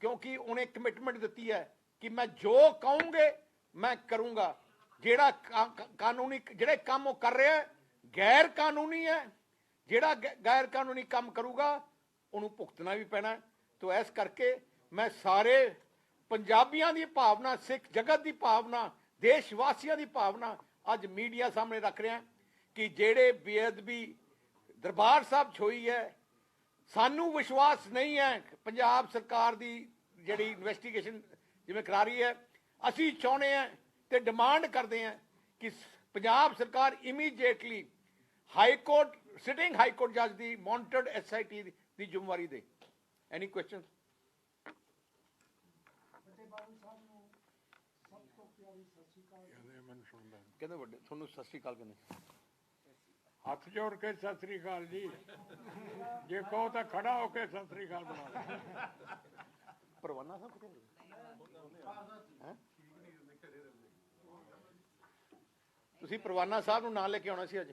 ਕਿਉਂਕਿ ਉਹਨੇ ਕਮਿਟਮੈਂਟ ਦਿੱਤੀ ਹੈ ਕਿ ਮੈਂ ਜੋ ਕਹੂੰਗੇ ਮੈਂ ਕਰੂੰਗਾ। ਜਿਹੜਾ ਕਾਨੂੰਨੀ ਜਿਹੜੇ ਕੰਮ ਉਹ ਕਰ ਰਿਹਾ ਗੈਰ ਕਾਨੂੰਨੀ ਹੈ, ਜਿਹੜਾ ਗੈਰ ਕਾਨੂੰਨੀ ਕੰਮ ਕਰੂਗਾ ਉਹਨੂੰ ਭੁਗਤਣਾ ਵੀ ਪੈਣਾ। ਤੋ ਇਸ ਕਰਕੇ ਮੈਂ ਸਾਰੇ ਪੰਜਾਬੀਆਂ ਦੀ ਭਾਵਨਾ, ਸਿੱਖ ਜਗਤ ਦੀ ਭਾਵਨਾ, ਦੇਸ਼ ਵਾਸੀਆਂ ਦੀ ਭਾਵਨਾ ਅੱਜ ਮੀਡੀਆ ਸਾਹਮਣੇ ਰੱਖ ਰਿਹਾ ਕਿ ਜਿਹੜੇ ਬੇਅਦਬੀ ਦਰਬਾਰ ਸਾਹਿਬ 'ਚ ਹੋਈ ਹੈ, ਸਾਨੂੰ ਵਿਸ਼ਵਾਸ ਨਹੀਂ ਹੈ ਪੰਜਾਬ ਸਰਕਾਰ ਦੀ ਜਿਹੜੀ ਇਨਵੈਸਟੀਗੇਸ਼ਨ ਜਿਵੇਂ ਕਰਾ ਰਹੀ ਹੈ। ਅਸੀਂ ਚਾਹੁੰਦੇ ਹਾਂ ਤੇ ਡਿਮਾਂਡ ਕਰਦੇ ਹਾਂ ਕਿ ਪੰਜਾਬ ਸਰਕਾਰ immediately high court, sitting high court ਜੱਜ ਦੀ ਮੌਨੀਟਰਡ SIT ਦੀ ਜ਼ਿੰਮੇਵਾਰੀ ਦੇ। ਐਨੀ ਕੁਐਸਚਨ? ਕਹਿੰਦੇ ਵੱਡੇ ਤੁਹਾਨੂੰ ਸਤਿ ਸ਼੍ਰੀ ਅਕਾਲ ਕਹਿੰਦੇ। ਹੱਥ ਜੋੜ ਕੇ ਸਤਿ ਸ੍ਰੀ ਅਕਾਲ ਜੀ, ਜੇ ਕਹੋ ਤਾਂ ਖੜਾ ਹੋ ਕੇ ਸਤਿ ਸ੍ਰੀ ਅਕਾਲ ਬੁਲਾ ਲਓ। ਪਰਵਾਨਾ ਸਾਹਿਬ ਕਿੱਥੇ ਹੈ? ਤੁਸੀਂ ਪਰਵਾਨਾ ਸਾਹਿਬ ਨੂੰ ਨਾਲ ਲੈ ਕੇ ਆਉਣਾ ਸੀ ਅੱਜ।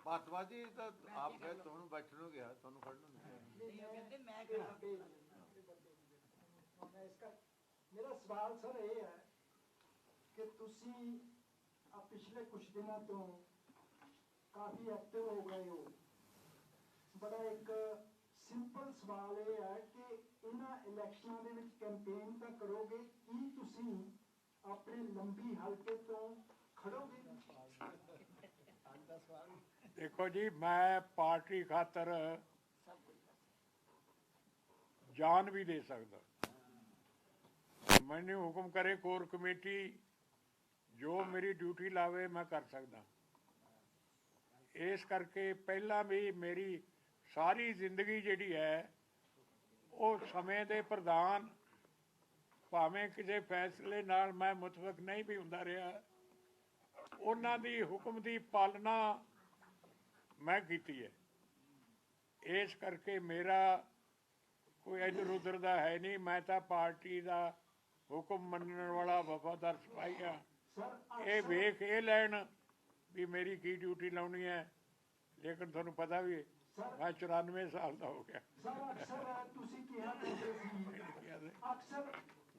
ਭਾਰਤਵਾਜ ਜੀ ਤਾਂ ਆਪ ਗਏ, ਤੁਹਾਨੂੰ ਬੈਠਣ ਨੂੰ ਗਿਆ, ਤੁਹਾਨੂੰ ਖੜਨ ਨੂੰ ਮੇਰਾ ਸਵਾਲ ਸਰ ਇਹ ਹੈ ਕਿ ਤੁਸੀਂ ਪਿਛਲੇ ਕੁਝ ਦਿਨਾਂ ਤੋਂ ਕਾਫੀ ਐਕਟਿਵ ਹੋ ਗਏ ਹੋ। ਬੜਾ ਇੱਕ ਸਿੰਪਲ ਸਵਾਲ ਇਹ ਹੈ ਕਿ ਇਹਨਾਂ ਇਲੈਕਸ਼ਨਾਂ ਦੇ ਵਿੱਚ ਕੈਂਪੇਨ ਤਾਂ ਕਰੋਗੇ, ਕੀ ਤੁਸੀਂ ਆਪਣੇ ਲੰਬੀ ਹਲਕੇ ਤੋਂ ਖੜੋਗੇ? ਦੇਖੋ ਜੀ, ਮੈਂ ਪਾਰਟੀ ਖਾਤਰ ਜਾਨ ਵੀ ਦੇ ਸਕਦਾ। ਮੈਨੂੰ ਹੁਕਮ ਕਰੇ ਕੋਰ ਕਮੇਟੀ, ਜੋ ਮੇਰੀ ਡਿਊਟੀ ਲਾਵੇ ਮੈਂ ਕਰ ਸਕਦਾ। ਇਸ ਕਰਕੇ ਪਹਿਲਾਂ ਵੀ ਮੇਰੀ ਸਾਰੀ ਜ਼ਿੰਦਗੀ ਜਿਹੜੀ ਹੈ ਉਹ ਸਮੇਂ ਦੇ ਪ੍ਰਧਾਨ, ਭਾਵੇਂ ਕਿਸੇ ਫੈਸਲੇ ਨਾਲ ਮੈਂ ਮੁਤਫਿਕ ਨਹੀਂ ਵੀ ਹੁੰਦਾ ਰਿਹਾ, ਉਹਨਾਂ ਦੀ ਹੁਕਮ ਦੀ ਪਾਲਣਾ ਮੈਂ ਕੀਤੀ ਹੈ। ਇਸ ਕਰਕੇ ਮੇਰਾ ਕੋਈ ਇੱਧਰ ਉੱਧਰ ਦਾ ਹੈ ਨਹੀਂ। ਮੈਂ ਤਾਂ ਪਾਰਟੀ ਦਾ ਹੁਕਮ ਮੰਨਣ ਵਾਲਾ ਵਫਾਦਾਰ ਸਿਪਾਹੀ ਆ। ਇਹ ਵੇਖ ਇਹ ਲੈਣ ਵੀ ਮੇਰੀ ਕੀ ਡਿਊਟੀ ਲਾਉਣੀ ਹੈ। ਲੇਕਿਨ ਤੁਹਾਨੂੰ ਪਤਾ ਵੀ ਮੈਂ 94 ਸਾਲ ਦਾ ਹੋ ਗਿਆ। ਅਕਸਰ ਤੁਸੀਂ ਕਿਹਾ ਕਰਦੇ ਸੀ,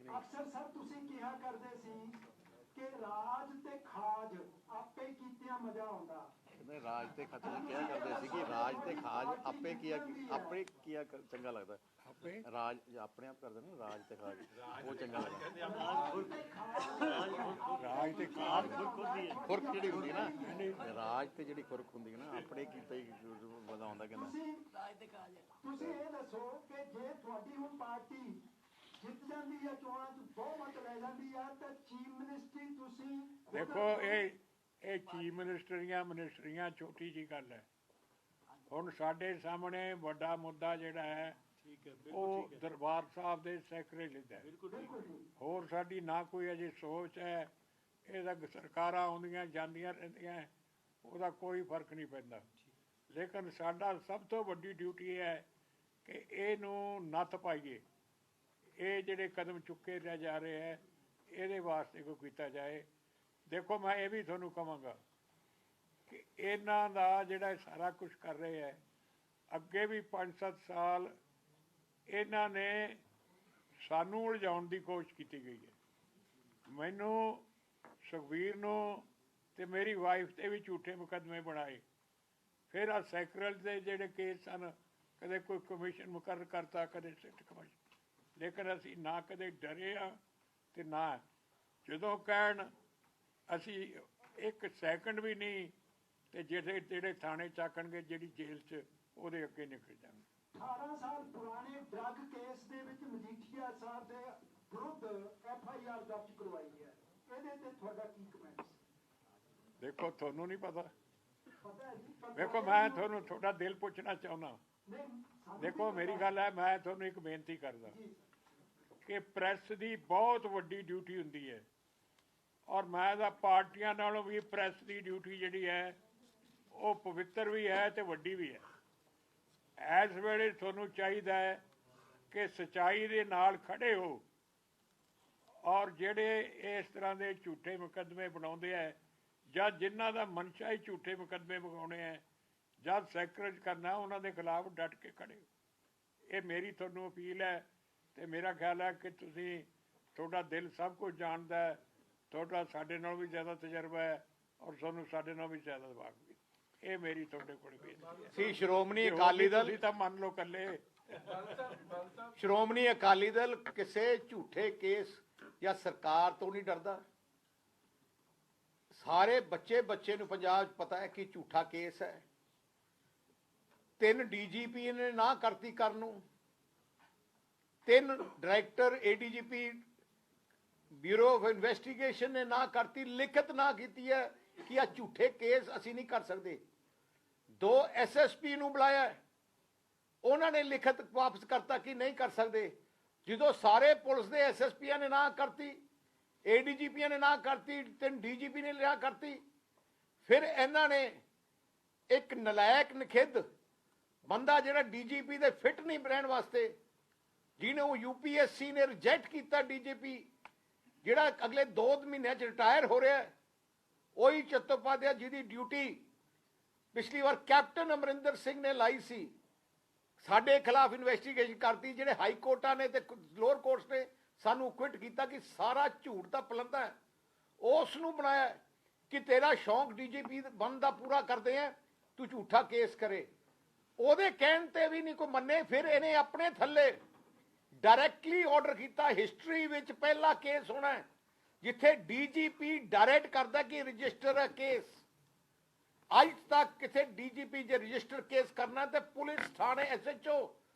ਅਕਸਰ ਸਰ ਤੁਸੀਂ ਕਿਹਾ ਕਰਦੇ ਸੀ ਕਿ ਰਾਜ ਤੇ ਖਾਜ ਆਪੇ ਕੀਤਿਆਂ ਮਜ਼ਾ ਆਉਂਦਾ। ਰਾਜ ਤੇ ਖਤਮ ਕਿਹਾ ਕਰਦੇ ਸੀ ਕਿ ਰਾਜ ਤੇ ਖਾਜ ਆਪੇ ਕੀਆ ਚੰਗਾ ਲੱਗਦਾ। ਰਾਜ ਆਪਣੇ ਆਪ ਕਰਦੇ ਨਾ, ਰਾਜ ਤੇ ਖਾਜ ਉਹ ਚੰਗਾ ਲੱਗਦਾ। ਰਾਜ ਤੇ ਖਾਜ ਖੁਰਕ ਜਿਹੜੀ ਹੁੰਦੀ ਨਾ, ਰਾਜ ਤੇ ਜਿਹੜੀ ਖੁਰਕ ਹੁੰਦੀ ਹੈ ਨਾ, ਆਪਣੇ ਕੀਤਾ ਹੀ ਵਧਾਉਂਦਾ। ਕਹਿੰਦਾ ਤੁਸੀਂ ਇਹ ਦੱਸੋ ਕਿ ਜੇ ਤੁਹਾਡੀ ਹੁਣ ਪਾਰਟੀ ਜਿੱਤ ਜਾਂਦੀ ਹੈ, ਚੋਣਾਂ 'ਚ ਬਹੁਮਤ ਲੈ ਜਾਂਦੀ ਹੈ, ਤਾਂ ਚੀਫ ਮਿਨਿਸਟਰੀ ਤੁਸੀਂ ਦੇਖੋ, ਇਹ ਚੀਫ ਮਿਨਿਸਟਰੀਆਂ ਛੋਟੀ ਜੀ ਗੱਲ ਹੈ। ਹੁਣ ਸਾਡੇ ਸਾਹਮਣੇ ਵੱਡਾ ਮੁੱਦਾ ਜਿਹੜਾ ਹੈ ਉਹ ਦਰਬਾਰ ਸਾਹਿਬ ਦੇ ਸੈਕਟਰੀ ਦਾ। ਹੋਰ ਸਾਡੀ ਨਾ ਕੋਈ ਅਜੇ ਸੋਚ ਹੈ। ਇਹਦਾ ਸਰਕਾਰਾਂ ਆਉਂਦੀਆਂ ਜਾਂਦੀਆਂ ਰਹਿੰਦੀਆਂ, ਉਹਦਾ ਕੋਈ ਫਰਕ ਨਹੀਂ ਪੈਂਦਾ। ਲੇਕਿਨ ਸਾਡਾ ਸਭ ਤੋਂ ਵੱਡੀ ਡਿਊਟੀ ਹੈ ਕਿ ਇਹਨੂੰ ਨੱਥ ਪਾਈਏ। ਇਹ ਜਿਹੜੇ ਕਦਮ ਚੁੱਕੇ ਜਾ ਰਹੇ ਹੈ, ਇਹਦੇ ਵਾਸਤੇ ਕੋਈ ਕੀਤਾ ਜਾਏ। ਦੇਖੋ, ਮੈਂ ਇਹ ਵੀ ਤੁਹਾਨੂੰ ਕਹਾਂਗਾ ਕਿ ਇਹਨਾਂ ਦਾ ਜਿਹੜਾ ਸਾਰਾ ਕੁਝ ਕਰ ਰਹੇ ਹੈ, ਅੱਗੇ ਵੀ 5-7 ਸਾਲ ਇਹਨਾਂ ਨੇ ਸਾਨੂੰ ਉਲਝਾਉਣ ਦੀ ਕੋਸ਼ਿਸ਼ ਕੀਤੀ ਗਈ ਹੈ। ਮੈਨੂੰ, ਸੁਖਬੀਰ ਨੂੰ ਤੇ ਮੇਰੀ ਵਾਈਫ ਤੇ ਵੀ ਝੂਠੇ ਮੁਕੱਦਮੇ ਬਣਾਏ। ਫਿਰ ਆ ਸੈਕਟਰਲ ਦੇ ਜਿਹੜੇ ਕੇਸ ਸਨ, ਕਦੇ ਕੋਈ ਕਮਿਸ਼ਨ ਮੁਕਰਰ ਕਰਤਾ, ਕਦੇ ਸਿੱਟ ਕਮਿਸ਼ਨ। ਲੇਕਿਨ ਅਸੀਂ ਨਾ ਕਦੇ ਡਰੇ ਹਾਂ ਤੇ ਨਾ ਜਦੋਂ ਕਹਿਣ ਅਸੀਂ ਇੱਕ ਸੈਕਿੰਡ ਵੀ ਨਹੀਂ, ਤੇ ਜਿਹੜੇ ਥਾਣੇ ਚਾਕਣਗੇ, ਜਿਹੜੀ ਜੇਲ੍ਹ 'ਚ, ਉਹਦੇ ਅੱਗੇ ਨਿਕਲ ਜਾਣਗੇ। 18 ਸਾਲ ਪੁਰਾਣੇ ਡਰੱਗ ਕੇਸ ਦੇ ਵਿੱਚ ਮਜੀਠੀਆ ਸਾਹਿਬ ਦੇ ਵਿਰੁੱਧ FIR ਦਰਜ ਕਰਵਾਈ ਹੈ, ਇਹਦੇ ਤੇ ਤੁਹਾਡਾ ਕੀ ਕਮੈਂਟ ਹੈ? ਦੇਖੋ ਤੁਹਾਨੂੰ ਨਹੀਂ ਪਤਾ। ਪਤਾ ਹੈ ਜੀ, ਪਰ ਵੇਖੋ ਮੈਂ ਤੁਹਾਨੂੰ ਤੁਹਾਡਾ ਦਿਲ ਪੁੱਛਣਾ ਚਾਹੁੰਦਾ। ਨਹੀਂ, ਸਾਨੂੰ ਦੇਖੋ ਵੀ ਮੇਰੀ ਪਤਾ ਗੱਲ ਹੈ, ਮੈਂ ਤੁਹਾਨੂੰ ਇੱਕ ਬੇਨਤੀ ਕਰਦਾ ਜੀ ਕਿ ਪ੍ਰੈਸ ਦੀ ਬਹੁਤ ਵੱਡੀ ਡਿਊਟੀ ਹੁੰਦੀ ਹੈ, ਔਰ ਮੈਂ ਤਾਂ ਪਾਰਟੀਆਂ ਨਾਲੋਂ ਵੀ ਪ੍ਰੈਸ ਦੀ ਡਿਊਟੀ ਜਿਹੜੀ ਹੈ ਉਹ ਪਵਿੱਤਰ ਵੀ ਹੈ ਤੇ ਵੱਡੀ ਵੀ ਹੈ। ਇਸ ਵੇਲੇ ਤੁਹਾਨੂੰ ਚਾਹੀਦਾ ਹੈ ਕਿ ਸੱਚਾਈ ਦੇ ਨਾਲ ਖੜੇ ਹੋ, ਔਰ ਜਿਹੜੇ ਇਸ ਤਰ੍ਹਾਂ ਦੇ ਝੂਠੇ ਮੁਕੱਦਮੇ ਬਣਾਉਂਦੇ ਹੈ ਜਾਂ ਜਿਨ੍ਹਾਂ ਦਾ ਮਨਸ਼ਾ ਹੀ ਝੂਠੇ ਮੁਕੱਦਮੇ ਬਣਾਉਣੇ ਹੈ, ਜਦ ਸੈਕਰੇਜ ਕਰਨਾ ਉਹਨਾਂ ਦੇ ਖਿਲਾਫ ਡਟ ਕੇ ਖੜੇ ਹੋ। ਇਹ ਮੇਰੀ ਤੁਹਾਨੂੰ ਅਪੀਲ ਹੈ ਤੇ ਮੇਰਾ ਖਿਆਲ ਹੈ ਕਿ ਤੁਸੀਂ, ਤੁਹਾਡਾ ਦਿਲ ਸਭ ਕੁਝ ਜਾਣਦਾ ਹੈ, ਤੁਹਾਡਾ ਸਾਡੇ ਨਾਲ ਵੀ ਜ਼ਿਆਦਾ ਤਜਰਬਾ ਹੈ ਔਰ ਤੁਹਾਨੂੰ ਸਾਡੇ ਨਾਲ ਵੀ ਜ਼ਿਆਦਾ ਵਾਕਫ ਹੈ। ਇਹ ਮੇਰੀ ਤੁਹਾਡੇ ਕੋਲ ਬੇਨਤੀ ਹੈ। ਸੀ ਸ਼੍ਰੋਮਣੀ ਜੇ ਅਕਾਲੀ ਹੋਗੀ ਦਲ ਤੁਸੀਂ ਤਾਂ ਮੰਨ ਲਓ ਇਕੱਲੇ। ਸ਼੍ਰੋਮਣੀ ਅਕਾਲੀ ਦਲ ਕਿਸੇ ਝੂਠੇ ਕੇਸ ਜਾਂ ਸਰਕਾਰ ਤੋਂ ਨਹੀਂ ਡਰਦਾ। ਸਾਰੇ ਬੱਚੇ ਨੂੰ ਪੰਜਾਬ 'ਚ ਪਤਾ ਹੈ ਕਿ ਝੂਠਾ ਕੇਸ ਹੈ। 3 DGP ਨੇ ਨਾ ਕਰਤੀ ਕਰਨ ਨੂੰ, 3 director ADGP bureau of investigation ਨੇ ਨਾ ਕਰਤੀ, ਲਿਖਤ ਨਾ ਕੀਤੀ ਹੈ ਕਿ ਆ ਝੂਠੇ ਕੇਸ ਅਸੀਂ ਨਹੀਂ ਕਰ ਸਕਦੇ। 2 SSP ਨੂੰ ਬੁਲਾਇਆ, ਉਹਨਾਂ ਨੇ ਲਿਖਤ ਵਾਪਸ ਕਰਤਾ ਕਿ ਨਹੀਂ ਕਰ ਸਕਦੇ। ਜਦੋਂ ਸਾਰੇ ਪੁਲਿਸ ਦੇ SSPਆਂ ਨੇ ਨਾ ਕਰਤੀ, ADGPਆਂ ਨੇ ਨਾ ਕਰਤੀ, 3 DGP ਨੇ ਨਾ ਕਰਤੀ, ਫਿਰ ਇਹਨਾਂ ਨੇ ਇੱਕ ਨਲਾਇਕ ਨਖਿੱਧ ਬੰਦਾ ਜਿਹੜਾ DGP ਦੇ ਫਿੱਟ ਨਹੀਂ ਰਹਿਣ ਵਾਸਤੇ, ਜਿਹਨੂੰ UPSC ਨੇ ਰਿਜੈਕਟ ਕੀਤਾ, DGP ਜਿਹੜਾ ਅਗਲੇ 2 ਮਹੀਨਿਆਂ 'ਚ ਰਿਟਾਇਰ ਹੋ ਰਿਹਾ, ਉਹੀ ਚਟੋਪਾਧਿਆ ਜਿਹਦੀ ਡਿਊਟੀ ਪਿਛਲੀ ਵਾਰ ਕੈਪਟਨ ਅਮਰਿੰਦਰ ਸਿੰਘ ਨੇ ਲਾਈ ਸੀ, ਸਾਡੇ ਖਿਲਾਫ ਇਨਵੈਸਟੀਗੇਸ਼ਨ ਕਰਤੀ, ਜਿਹੜੇ ਹਾਈ ਕੋਰਟਾਂ ਨੇ ਤੇ ਲੋਅਰ ਕੋਰਟਸ ਨੇ ਸਾਨੂੰ ਕੁਇਟ ਕੀਤਾ ਕਿ ਸਾਰਾ ਝੂਠ ਦਾ ਪਲੰਦਾ ਹੈ। ਉਸ ਨੂੰ ਬਣਾਇਆ ਕਿ ਤੇਰਾ ਸ਼ੌਂਕ DGP ਬਣਨ ਦਾ ਪੂਰਾ ਕਰਦੇ ਆ, ਤੂੰ ਝੂਠਾ ਕੇਸ ਕਰੇ। ਉਹਦੇ ਕਹਿਣ ਤੇ ਵੀ ਨਹੀਂ ਕੋਈ ਮੰਨੇ, ਫਿਰ ਇਹਨੇ ਆਪਣੇ ਥੱਲੇ ਡਾਇਰੈਕਟਲੀ ਆਰਡਰ ਕੀਤਾ, ਹਿਸਟਰੀ ਵਿੱਚ ਪਹਿਲਾ ਕੇਸ ਹੋਣਾ ਹੈ ਜਿੱਥੇ DGP ਡਾਇਰੈਕਟ ਕਰਦਾ ਕਿ ਰਜਿਸਟਰ ਹੈ ਕੇਸ। ਅੱਜ ਤੱਕ ਕਿਥੇ DGP ਜੇ ਰਜਿਸਟਰ ਕੇਸ ਕਰਨਾ ਤੇ ਪੁਲਿਸ ਥਾਣੇ SHO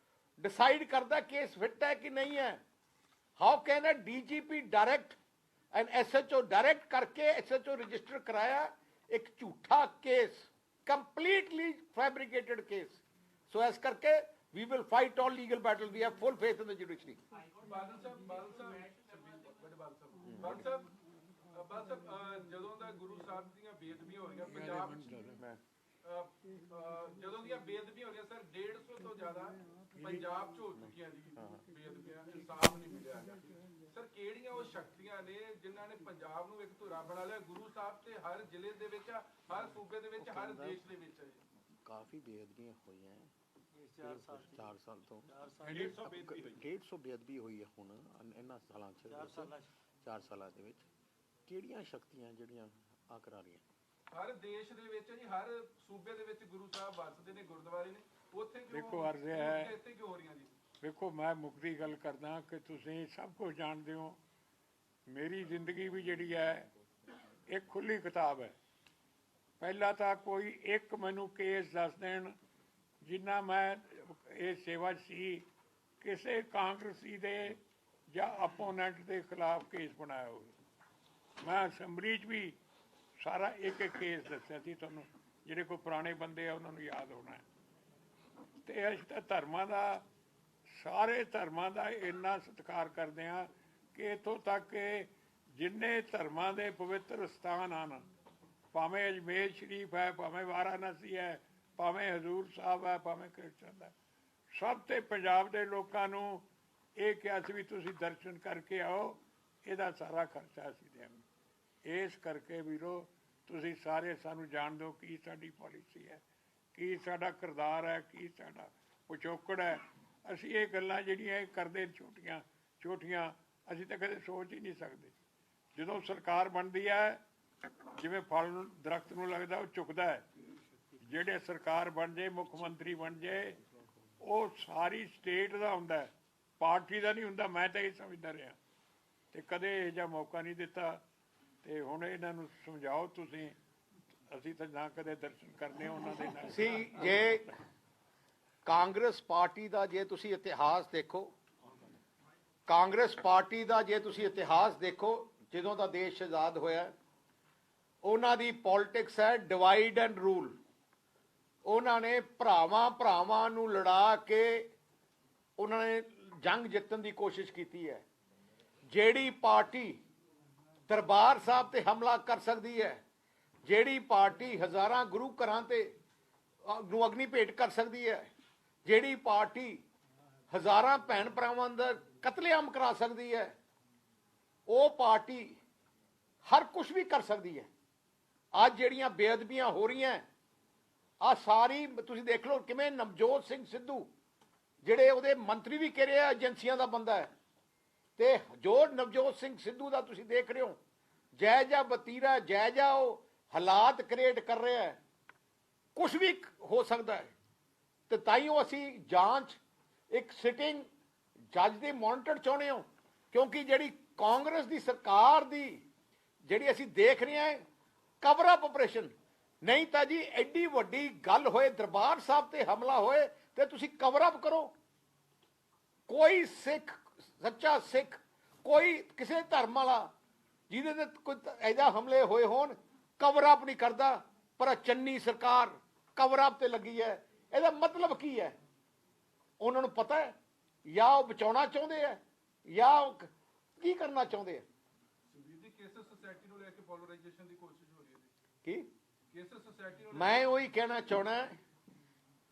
ਡਿਸਾਈਡ ਕਰਦਾ ਕੇਸ ਫਿੱਟ ਹੈ ਕਿ ਨਹੀਂ ਹੈ। How can a DGP direct and SHO direct ਕਰਕੇ SHO ਰਜਿਸਟਰ ਕਰਾਇਆ ਇੱਕ ਝੂਠਾ case, completely fabricated case. So ਇਸ ਕਰਕੇ we will fight all legal battles. We have full faith in the judiciary. ਜਦੋਂ ਦਾ ਗੁਰੂ ਸਾਹਿਬ ਦੀਆਂ ਬੇਅਦਬੀਆਂ ਹੋ ਰਹੀਆਂ ਪੰਜਾਬ ਜਦੋਂ ਦੀਆਂ ਬੇਅਦਬੀਆਂ ਹੋ ਰਹੀਆਂ ਸਰ, 150 ਤੋਂ ਜ਼ਿਆਦਾ ਪੰਜਾਬ 'ਚ ਹੋ ਚੁੱਕੀਆਂ ਜੀ ਬੇਅਦਬੀਆਂ, ਇਨਸਾਫ ਨਹੀਂ ਮਿਲਿਆ ਸਰ। ਕਿਹੜੀਆਂ ਉਹ ਸ਼ਕਤੀਆਂ ਨੇ ਜਿਨ੍ਹਾਂ ਨੇ ਪੰਜਾਬ ਨੂੰ ਇੱਕ ਧੁਰਾ ਬਣਾ ਲਿਆ? ਗੁਰੂ ਸਾਹਿਬ ਤੇ ਹਰ ਜ਼ਿਲ੍ਹੇ ਦੇ ਵਿੱਚ, ਹਰ ਸੂਬੇ ਦੇ ਵਿੱਚ, ਹਰ ਦੇਸ਼ ਦੇ ਵਿੱਚ ਕਾਫੀ ਬੇਅਦਬੀਆਂ ਹੋਈਆਂ 4 ਸਾਲ ਤੋਂ 150 ਬੇਅਦਬੀ ਹੋਈ ਹੈ ਹੁਣ ਇਹਨਾਂ ਸਾਲਾਂ 'ਚ, 4 ਸਾਲਾਂ ਦੇ ਵਿੱਚ। ਕਿਹੜੀਆਂ ਸ਼ਕਤੀਆਂ ਜਿਹੜੀਆਂ ਆ ਕਰਾ ਰਹੀਆਂ? ਹਰ ਦੇਸ਼ ਦੇ ਵਿੱਚ ਜੀ, ਹਰ ਸੂਬੇ ਦੇ ਵਿੱਚ ਗੁਰੂ ਸਾਹਿਬ ਵਸਦੇ ਨੇ, ਗੁਰਦੁਆਰੇ ਨੇ, ਉੱਥੇ ਕਿਉਂ ਦੇਖੋ ਅਰਜ਼ ਹੈ, ਇੱਥੇ ਕਿਉਂ ਹੋ ਰਹੀਆਂ ਜੀ? ਵੇਖੋ ਮੈਂ ਮੁੱਕਦੀ ਗੱਲ ਕਰਦਾ ਕਿ ਤੁਸੀਂ ਸਭ ਕੁਝ ਜਾਣਦੇ ਹੋ। ਮੇਰੀ ਜ਼ਿੰਦਗੀ ਵੀ ਜਿਹੜੀ ਹੈ ਇੱਕ ਖੁੱਲੀ ਕਿਤਾਬ ਹੈ। ਪਹਿਲਾਂ ਤਾਂ ਕੋਈ ਇੱਕ ਮੈਨੂੰ ਕੇਸ ਦੱਸ ਦੇਣ ਜਿੰਨਾ ਮੈਂ ਇਹ ਸੇਵਾ ਸੀ ਕਿਸੇ ਕਾਂਗਰਸੀ ਦੇ ਜਾਂ ਆਪੋਨੈਂਟ ਦੇ ਖਿਲਾਫ ਕੇਸ ਬਣਾਇਆ ਹੋਵੇ। ਮੈਂ ਅਸੈਂਬਲੀ 'ਚ ਵੀ ਸਾਰਾ ਇੱਕ ਇੱਕ ਕੇਸ ਦੱਸਿਆ ਸੀ ਤੁਹਾਨੂੰ, ਜਿਹੜੇ ਕੋਈ ਪੁਰਾਣੇ ਬੰਦੇ ਆ ਉਹਨਾਂ ਨੂੰ ਯਾਦ ਹੋਣਾ ਹੈ। ਤੇ ਅਸੀਂ ਤਾਂ ਧਰਮਾਂ ਦਾ, ਸਾਰੇ ਧਰਮਾਂ ਦਾ ਇੰਨਾ ਸਤਿਕਾਰ ਕਰਦੇ ਹਾਂ ਕਿ ਇੱਥੋਂ ਤੱਕ ਕਿ ਜਿੰਨੇ ਧਰਮਾਂ ਦੇ ਪਵਿੱਤਰ ਸਥਾਨ ਹਨ, ਭਾਵੇਂ ਅਜਮੇਰ ਸ਼ਰੀਫ ਹੈ, ਭਾਵੇਂ ਵਾਰਾਣਸੀ ਹੈ, ਭਾਵੇਂ ਹਜ਼ੂਰ ਸਾਹਿਬ ਹੈ, ਭਾਵੇਂ ਕ੍ਰਿਸ਼ਨ ਹੈ, ਸਭ ਤੇ ਪੰਜਾਬ ਦੇ ਲੋਕਾਂ ਨੂੰ ਇਹ ਕਿਹਾ ਸੀ ਵੀ ਤੁਸੀਂ ਦਰਸ਼ਨ ਕਰਕੇ ਆਓ, ਇਹਦਾ ਸਾਰਾ ਖਰਚਾ ਅਸੀਂ ਦੇਵਾਂਗੇ। ਇਸ ਕਰਕੇ ਵੀਰੋ ਤੁਸੀਂ ਸਾਰੇ ਸਾਨੂੰ ਜਾਣਦੇ ਹੋ ਕੀ ਸਾਡੀ ਪਾਲਿਸੀ ਹੈ, ਕੀ ਸਾਡਾ ਕਿਰਦਾਰ ਹੈ, ਕੀ ਸਾਡਾ ਪਿਛੋਕੜ ਹੈ। ਅਸੀਂ ਇਹ ਗੱਲਾਂ ਜਿਹੜੀਆਂ ਕਰਦੇ ਛੋਟੀਆਂ ਛੋਟੀਆਂ ਅਸੀਂ ਤਾਂ ਕਦੇ ਸੋਚ ਹੀ ਨਹੀਂ ਸਕਦੇ। ਜਦੋਂ ਸਰਕਾਰ ਬਣਦੀ ਹੈ, ਜਿਵੇਂ ਫਲ ਦਰਖਤ ਨੂੰ ਲੱਗਦਾ ਉਹ ਝੁਕਦਾ ਹੈ, ਜਿਹੜੇ ਸਰਕਾਰ ਬਣ ਜਾਏ, ਮੁੱਖ ਮੰਤਰੀ ਬਣ ਜਾਏ, ਉਹ ਸਾਰੀ ਸਟੇਟ ਦਾ ਹੁੰਦਾ, ਪਾਰਟੀ ਦਾ ਨਹੀਂ ਹੁੰਦਾ। ਮੈਂ ਤਾਂ ਇਹ ਸਮਝਦਾ ਰਿਹਾ ਤੇ ਕਦੇ ਇਹ ਜਿਹਾ ਮੌਕਾ ਨਹੀਂ ਦਿੱਤਾ। ਤੇ ਹੁਣ ਇਹਨਾਂ ਨੂੰ ਸਮਝਾਓ ਤੁਸੀਂ, ਅਸੀਂ ਤਾਂ ਨਾ ਕਦੇ ਦਰਸ਼ਨ ਕਰਨੇ ਉਹਨਾਂ ਦੇ ਨਾਲ ਸੀ। ਜੇ ਕਾਂਗਰਸ ਪਾਰਟੀ ਦਾ ਜੇ ਤੁਸੀਂ ਇਤਿਹਾਸ ਦੇਖੋ, ਕਾਂਗਰਸ ਪਾਰਟੀ ਦਾ ਜੇ ਤੁਸੀਂ ਇਤਿਹਾਸ ਦੇਖੋ, ਜਦੋਂ ਦਾ ਦੇਸ਼ ਆਜ਼ਾਦ ਹੋਇਆ, ਉਹਨਾਂ ਦੀ ਪੋਲਿਟਿਕਸ ਹੈ ਡਿਵਾਈਡ ਐਂਡ ਰੂਲ। ਉਹਨਾਂ ਨੇ ਭਰਾਵਾਂ ਨੂੰ ਲੜਾ ਕੇ ਉਹਨਾਂ ਨੇ ਜੰਗ ਜਿੱਤਣ ਦੀ ਕੋਸ਼ਿਸ਼ ਕੀਤੀ ਹੈ। ਜਿਹੜੀ ਪਾਰਟੀ ਦਰਬਾਰ ਸਾਹਿਬ ਤੇ ਹਮਲਾ ਕਰ ਸਕਦੀ ਹੈ, ਜਿਹੜੀ ਪਾਰਟੀ ਹਜ਼ਾਰਾਂ ਗੁਰੂ ਘਰਾਂ ਤੇ ਨੂੰ ਅਗਨੀ ਭੇਟ ਕਰ ਸਕਦੀ ਹੈ, ਜਿਹੜੀ ਪਾਰਟੀ ਹਜ਼ਾਰਾਂ ਭੈਣ ਭਰਾਵਾਂ ਦਾ ਕਤਲੇਆਮ ਕਰਾ ਸਕਦੀ ਹੈ, ਉਹ ਪਾਰਟੀ ਹਰ ਕੁਝ ਵੀ ਕਰ ਸਕਦੀ ਹੈ। ਅੱਜ ਜਿਹੜੀਆਂ ਬੇਅਦਬੀਆਂ ਹੋ ਰਹੀਆਂ, ਆ ਸਾਰੀ ਤੁਸੀਂ ਦੇਖ ਲਓ ਕਿਵੇਂ ਨਵਜੋਤ ਸਿੰਘ ਸਿੱਧੂ, ਜਿਹੜੇ ਉਹਦੇ ਮੰਤਰੀ ਵੀ ਕਹਿ ਰਹੇ ਆ ਏਜੰਸੀਆਂ ਦਾ ਬੰਦਾ ਹੈ, ਤੇ ਜੋ ਨਵਜੋਤ ਸਿੰਘ ਸਿੱਧੂ ਦਾ ਤੁਸੀਂ ਦੇਖ ਰਹੇ ਹੋ ਜਾਇਜ਼ਾ ਵਤੀਰਾ, ਜਾਇਜ਼ਾ ਉਹ ਹਾਲਾਤ ਕ੍ਰੀਏਟ ਕਰ ਰਿਹਾ ਹੈ, ਕੁਝ ਵੀ ਹੋ ਸਕਦਾ ਹੈ। ਤੇ ਤਾਈਓ ਅਸੀਂ ਜਾਂਚ ਇੱਕ ਸਿਟਿੰਗ ਜੱਜ ਦੇ ਮੋਨੀਟਰ ਚਾਹੁੰਦੇ ਹਾਂ, ਕਿਉਂਕਿ ਜਿਹੜੀ ਕਾਂਗਰਸ ਦੀ ਸਰਕਾਰ ਦੀ ਜਿਹੜੀ ਅਸੀਂ ਦੇਖ ਰਹੇ ਹਾਂ ਕਵਰ ਅਪ ਆਪਰੇਸ਼ਨ, ਨਹੀਂ ਤਾਂ ਜੀ ਐਡੀ ਵੱਡੀ ਗੱਲ ਹੋਏ, ਦਰਬਾਰ ਸਾਹਿਬ ਤੇ ਹਮਲਾ ਹੋਏ, ਤੇ ਤੁਸੀਂ ਕਵਰ ਅਪ ਕਰੋ। ਕੋਈ ਸਿੱਖ, ਸੱਚਾ ਸਿੱਖ, ਕੋਈ ਕਿਸੇ ਧਰਮ ਵਾਲਾ ਜਿਹਦੇ ਤੇ ਕੋਈ ਐਜਾ ਹਮਲੇ ਹੋਏ ਹੋਣ, ਕਵਰ ਅਪ ਨਹੀਂ ਕਰਦਾ। ਪਰ ਚੰਨੀ ਸਰਕਾਰ ਕਵਰ ਅਪ ਤੇ ਲੱਗੀ ਹੈ। ਇਹਦਾ ਮਤਲਬ ਕੀ ਹੈ? ਉਹਨਾਂ ਨੂੰ ਪਤਾ ਹੈ, ਜਾਂ ਉਹ ਬਚਾਉਣਾ ਚਾਹੁੰਦੇ ਆ, ਜਾਂ ਉਹ ਕੀ ਕਰਨਾ ਚਾਹੁੰਦੇ ਆ। ਸੁਖਬੀਰ ਜੀ, ਕੇਸਰ ਸੁਸਾਇਟੀ ਨੂੰ ਲੈ ਕੇ ਪੋਲਰਾਈਜੇਸ਼ਨ ਦੀ ਕੋਸ਼ਿਸ਼ ਹੋ ਰਹੀ ਹੈ ਕੀ ਕੇਸਰ ਸੁਸਾਇਟੀ ਨੂੰ ਮੈਂ ਉਹੀ ਕਹਿਣਾ ਚਾਹਣਾ,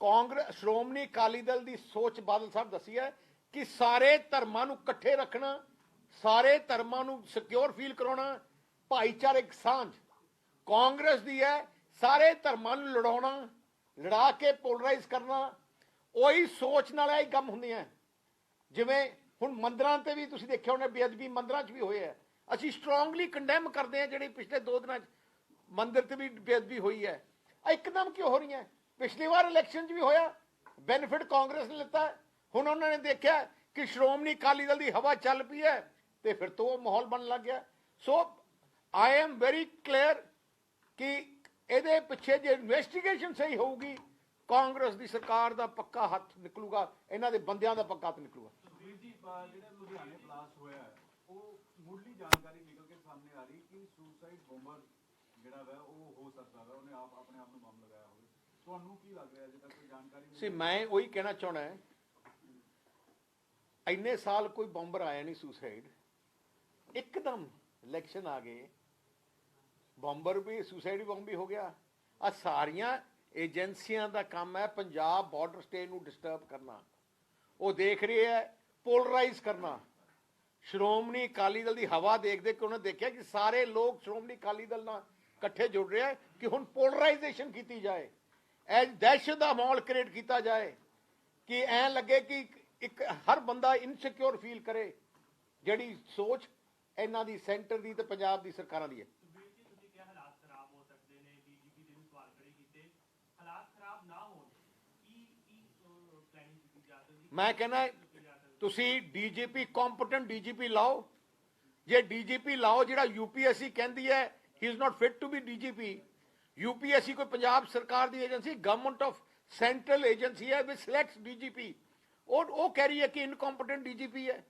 ਕਾਂਗਰਸ ਸ਼੍ਰੋਮਣੀ ਅਕਾਲੀ ਦਲ ਦੀ ਸੋਚ ਬਾਦਲ ਸਾਹਿਬ ਦੱਸੀ ਹੈ ਕਿ ਸਾਰੇ ਧਰਮਾਂ ਨੂੰ ਇਕੱਠੇ ਰੱਖਣਾ, ਸਾਰੇ ਧਰਮਾਂ ਨੂੰ ਸਿਕਿਉਰ ਫੀਲ ਕਰਾਉਣਾ, ਭਾਈਚਾਰਕ ਸਾਂਝ। ਕਾਂਗਰਸ ਦੀ ਹੈ ਸਾਰੇ ਧਰਮਾਂ ਨੂੰ ਲੜਾਉਣਾ, ਲੜਾ ਕੇ ਪੋਲਰਾਈਜ਼ ਕਰਨਾ। ਉਹੀ ਸੋਚ ਨਾਲ ਇਹ ਕੰਮ ਹੁੰਦੀਆਂ। ਜਿਵੇਂ ਹੁਣ ਮੰਦਰਾਂ ਤੇ ਵੀ ਤੁਸੀਂ ਦੇਖਿਆ ਹੋਣਾ ਬੇਅਦਬੀ ਮੰਦਰਾਂ 'ਚ ਵੀ ਹੋਏ ਹੈ। ਅਸੀਂ ਸਟਰੋਂਗਲੀ ਕੰਡੈਮ ਕਰਦੇ ਹਾਂ ਜਿਹੜੀ ਪਿਛਲੇ 2 ਦਿਨਾਂ 'ਚ ਮੰਦਿਰ ਤੇ ਵੀ ਬੇਅਦਬੀ ਹੋਈ ਹੈ। ਇੱਕਦਮ ਕਿਉਂ ਹੋ ਰਹੀਆਂ? ਪਿਛਲੀ ਵਾਰ ਇਲੈਕਸ਼ਨ 'ਚ ਵੀ ਹੋਇਆ, ਬੈਨੀਫਿਟ ਕਾਂਗਰਸ ਨੇ ਲਿੱਤਾ। ਹੁਣ ਉਹਨਾਂ ਨੇ ਦੇਖਿਆ ਕਿ ਸ਼੍ਰੋਮਣੀ ਅਕਾਲੀ ਦਲ ਦੀ ਹਵਾ ਚੱਲ ਪਈ ਹੈ, ਤੇ ਫਿਰ ਤੋਂ ਉਹ ਮਾਹੌਲ ਬਣਨ ਲੱਗ ਗਿਆ। ਸੋ ਆਈ ਐਮ ਵੈਰੀ ਕਲੀਅਰ ਕਿ ਇਹਦੇ ਪਿੱਛੇ ਜੇ ਇਨਵੈਸਟੀਗੇਸ਼ਨ ਸਹੀ ਹੋਊਗੀ, ਕਾਂਗਰਸ ਦੀ ਸਰਕਾਰ ਦਾ ਪੱਕਾ ਹੱਥ ਨਿਕਲੂਗਾ, ਇਹਨਾਂ ਦੇ ਬੰਦਿਆਂ ਦਾ ਪੱਕਾ ਹੱਥ ਨਿਕਲੂਗਾ। ਸੁਖਬੀਰ ਜੀ, ਜਿਹੜਾ ਲੁਧਿਆਣੇ ਬਲਾਸਟ ਹੋਇਆ ਹੈ, ਉਹ ਮੁੱਢਲੀ ਜਾਣਕਾਰੀ ਨਿਕਲ ਕੇ ਸਾਹਮਣੇ ਆ ਰਹੀ ਕਿ ਸੁਸਾਈਡ ਬੰਬਰ ਜਿਹੜਾ ਵਾ ਉਹ ਹੋ ਸਕਦਾ ਵਾ, ਉਹਨੇ ਆਪਣੇ ਆਪ ਨੂੰ ਬੰਬ ਲਗਾਇਆ ਹੋਵੇ। ਤੁਹਾਨੂੰ ਕੀ ਲੱਗ ਰਿਹਾ? ਅਜੇ ਤੱਕ ਕੋਈ ਜਾਣਕਾਰੀ ਸੀ ਮੈਂ ਉਹੀ ਕਹਿਣਾ ਚਾਹਣਾ ਹੈ, ਇੰਨੇ ਸਾਲ ਕੋਈ ਬੰਬਰ ਆਇਆ ਨਹੀਂ ਸੁਸਾਈਡ, ਇੱਕਦਮ ਇਲੈਕਸ਼ਨ ਆ ਗਏ, ਬੰਬਰ ਵੀ ਸੁਸਾਈਡ ਬੰਬ ਵੀ ਹੋ ਗਿਆ। ਆ ਸਾਰੀਆਂ ਏਜੰਸੀਆਂ ਦਾ ਕੰਮ ਹੈ ਪੰਜਾਬ ਬਾਰਡਰ ਸਟੇਟ ਨੂੰ ਡਿਸਟਰਬ ਕਰਨਾ। ਉਹ ਦੇਖ ਰਹੇ ਹੈ ਪੋਲਰਾਈਜ਼ ਕਰਨਾ। ਸ਼੍ਰੋਮਣੀ ਅਕਾਲੀ ਦਲ ਦੀ ਹਵਾ ਦੇਖਦੇ ਕਿ ਉਹਨੇ ਦੇਖਿਆ ਕਿ ਸਾਰੇ ਲੋਕ ਸ਼੍ਰੋਮਣੀ ਅਕਾਲੀ ਦਲ ਨਾਲ ਇਕੱਠੇ ਜੁੜ ਰਹੇ ਕਿ ਹੁਣ ਪੋਲਰਾਈਜੇਸ਼ਨ ਕੀਤੀ ਜਾਏ, ਐ ਦਹਿਸ਼ਤ ਦਾ ਮਾਹੌਲ ਕ੍ਰੀਏਟ ਕੀਤਾ ਜਾਏ ਕਿ ਐਂ ਲੱਗੇ ਕਿ ਇੱਕ ਹਰ ਬੰਦਾ ਇਨਸਿਕਿਉਰ ਫੀਲ ਕਰੇ। ਜਿਹੜੀ ਸੋਚ ਇਹਨਾਂ ਦੀ ਸੈਂਟਰ ਦੀ ਤੇ ਪੰਜਾਬ ਦੀ ਸਰਕਾਰਾਂ ਦੀ ਹੈ। ਸੁਖਬੀਰ ਜੀ, ਤੁਸੀਂ ਕਿਹਾ ਹਾਲਾਤ ਖਰਾਬ ਹੋ ਸਕਦੇ ਨੇ, ਡੀਜੀਪੀ ਦੇ ਵੀ ਸਵਾਲ ਖੜੇ ਕੀਤੇ। ਹਾਲਾਤ ਖਰਾਬ ਨਾ ਹੋਣ ਕੀ ਪਲੈਨਿੰਗ ਕੀਤੀ ਜਾ ਸਕਦੀ? ਮੈਂ ਕਹਿੰਦਾ ਤੁਸੀਂ ਡੀਜੀਪੀ ਕੰਪੀਟੈਂਟ ਡੀਜੀਪੀ ਲਾਓ। ਜੇ ਡੀਜੀਪੀ ਲਾਓ ਜਿਹੜਾ ਯੂਪੀਐਸਸੀ ਕਹਿੰਦੀ ਹੈ he is not fit to be DGP. UPSC ਕੋਈ ਪੰਜਾਬ ਸਰਕਾਰ ਦੀ agency, government of central agency ਹੈ ਵਿਚ ਸਿਲੈਕਟਸ ਡੀਜੀਪੀ। ਉਹ ਕਹਿ ਰਹੀ ਹੈ ਕਿ ਇਨਕੰਪੀਟੈਂਟ ਡੀਜੀਪੀ ਹੈ।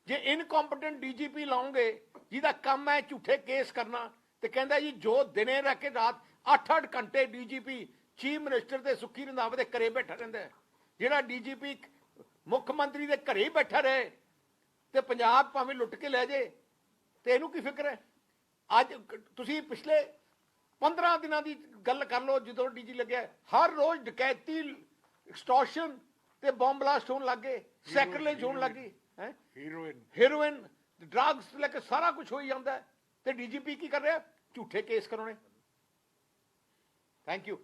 ਜੇ ਇਨਕੰਪੀਟੈਂਟ ਡੀਜੀਪੀ ਲਾਉਂਗੇ ਜਿਹਦਾ ਕੰਮ ਹੈ ਝੂਠੇ ਕੇਸ ਕਰਨਾ, ਤੇ ਕਹਿੰਦਾ ਜੀ ਜੋ ਦਿਨੇ ਰਹਿ ਕੇ ਰਾਤ 8-8 ਘੰਟੇ ਡੀਜੀਪੀ ਚੀਫ ਮਿਨਿਸਟਰ ਤੇ ਸੁੱਖੀ ਰੰਧਾਵਾ ਦੇ ਘਰੇ ਬੈਠਾ ਰਹਿੰਦਾ ਹੈ। ਜਿਹੜਾ ਡੀਜੀਪੀ ਮੁੱਖ ਮੰਤਰੀ ਦੇ ਘਰੇ ਹੀ ਬੈਠਾ ਰਹੇ ਤੇ ਪੰਜਾਬ ਭਾਵੇਂ ਲੁੱਟ ਕੇ ਲੈ ਜੇ, ਤੇ ਇਹਨੂੰ ਕੀ ਫਿਕਰ ਹੈ? ਅੱਜ ਤੁਸੀਂ ਪਿਛਲੇ 15 ਦਿਨਾਂ ਦੀ ਗੱਲ ਕਰ ਲਓ, ਜਦੋਂ ਡੀਜੀ ਲੱਗਿਆ ਹਰ ਰੋਜ਼ ਡਕੈਤੀ, ਐਕਸਟੋਰਸ਼ਨ ਤੇ ਬੰਬ ਬਲਾਸਟ ਹੋਣ ਲੱਗੇ, ਸੈਕਰਲੇਜ ਹੋਣ ਲੱਗੀ ਹੈ, ਹੀਰੋਇਨ, ਡਰੱਗਸ ਲੈ ਕੇ ਸਾਰਾ ਕੁਝ ਹੋਈ ਜਾਂਦਾ ਹੈ। ਤੇ ਡੀਜੀਪੀ ਕੀ ਕਰ ਰਿਹਾ? ਝੂਠੇ ਕੇਸ ਕਰਾਉਣੇ। Thank you.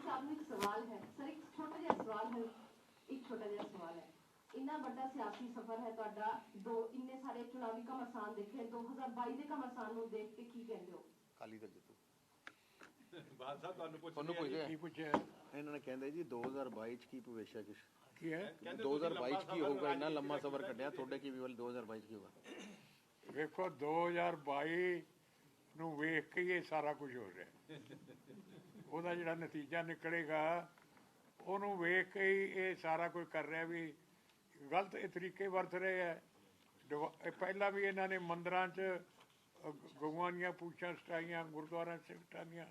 ਸਾਹਿਬ ਨੂੰ ਇੱਕ ਸਵਾਲ ਹੈ ਸਰ, ਇੱਕ ਛੋਟਾ ਜਿਹਾ ਸਵਾਲ ਹੈ, ਇੱਕ ਛੋਟਾ ਜਿਹਾ ਸਵਾਲ ਹੈ। ਇੰਨਾ ਵੱਡਾ ਸਿਆਸੀ ਸਫ਼ਰ ਹੈ ਤੁਹਾਡਾ, ਇੰਨੇ ਸਾਰੇ ਚੁਣਾਵੀ ਘਮਾਸਾਨ ਦੇਖੇ, 2022 ਦੇ ਘਮਾਸਾਨ ਨੂੰ ਦੇਖ ਕੇ ਕੀ ਕਹਿੰਦੇ ਹੋ? ਅਕਾਲੀ ਦਲ ਜਿੱਤੂ। ਬਾਦ ਸਾਹਿਬ ਤੁਹਾਨੂੰ ਤੁਹਾਨੂੰ ਪੁੱਛਿਆ ਕੀ ਪੁੱਛਿਆ? ਇਹਨਾਂ ਨੇ ਕਹਿੰਦੇ ਜੀ 2022 ਚ ਕੀ ਭਵਿੱਖ ਹੈ ਕੁਛ? ਕੀ ਹੈ? 2022 ਚ ਕੀ ਹੋਊਗਾ? ਇੰਨਾ ਲੰਮਾ ਸਫ਼ਰ ਕੱਢਿਆ ਤੁਹਾਡੇ ਕੀ ਵੀ 2022 ਚ ਕੀ ਹੋਊਗਾ? ਵੇਖੋ 2022 ਨੂੰ ਵੇਖ ਕੇ ਇਹ ਸਾਰਾ ਕੁਝ ਹੋ ਰਿਹਾ। ਉਹਦਾ ਜਿਹੜਾ ਨਤੀਜਾ ਨਿਕਲੇਗਾ ਉਹਨੂੰ ਵੇਖ ਕੇ ਹੀ ਇਹ ਸਾਰਾ ਕੁਝ ਕਰ ਰਿਹਾ ਵੀ ਗਲਤ ਇਹ ਤਰੀਕੇ ਵਰਤ ਰਹੇ ਹੈ। ਇਹ ਪਹਿਲਾਂ ਵੀ ਇਹਨਾਂ ਨੇ ਮੰਦਰਾਂ 'ਚ ਗਊਆਂ ਦੀਆਂ ਪੂਛਾਂ ਸਟਾਈਆਂ, ਗੁਰਦੁਆਰਿਆਂ 'ਚ ਸਟਾਈਆਂ,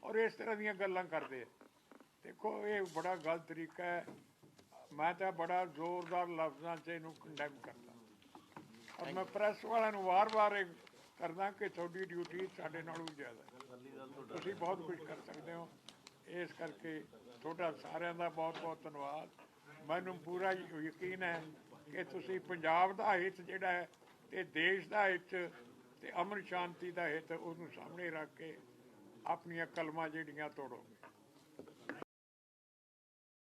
ਔਰ ਇਸ ਤਰ੍ਹਾਂ ਦੀਆਂ ਗੱਲਾਂ ਕਰਦੇ ਆ। ਦੇਖੋ ਇਹ ਬੜਾ ਗਲਤ ਤਰੀਕਾ ਹੈ। ਮੈਂ ਤਾਂ ਬੜਾ ਜ਼ੋਰਦਾਰ ਲਫ਼ਜ਼ਾਂ 'ਚ ਇਹਨੂੰ ਕੰਡੈਮ ਕਰਦਾ, ਔਰ ਮੈਂ ਪ੍ਰੈਸ ਵਾਲਿਆਂ ਨੂੰ ਵਾਰ-ਵਾਰ ਇਹ ਕਰਦਾ ਕਿ ਤੁਹਾਡੀ ਡਿਊਟੀ ਸਾਡੇ ਨਾਲੋਂ ਵੀ ਜ਼ਿਆਦਾ ਹੈ, ਤੁਸੀਂ ਬਹੁਤ ਕੁਝ ਕਰ ਸਕਦੇ ਹੋ। ਇਸ ਕਰਕੇ ਤੁਹਾਡਾ ਸਾਰਿਆਂ ਦਾ ਬਹੁਤ-ਬਹੁਤ ਧੰਨਵਾਦ। ਮੈਨੂੰ ਪੂਰਾ ਯਕੀਨ ਹੈ ਕਿ ਤੁਸੀਂ ਪੰਜਾਬ ਦਾ ਹਿੱਤ ਜਿਹੜਾ ਹੈ ਅਤੇ ਦੇਸ਼ ਦਾ ਹਿੱਤ ਅਤੇ ਅਮਨ ਸ਼ਾਂਤੀ ਦਾ ਹਿੱਤ ਉਹਨੂੰ ਸਾਹਮਣੇ ਰੱਖ ਕੇ ਆਪਣੀਆਂ ਕਲਮਾਂ ਜਿਹੜੀਆਂ ਤੋੜੋਗੇ।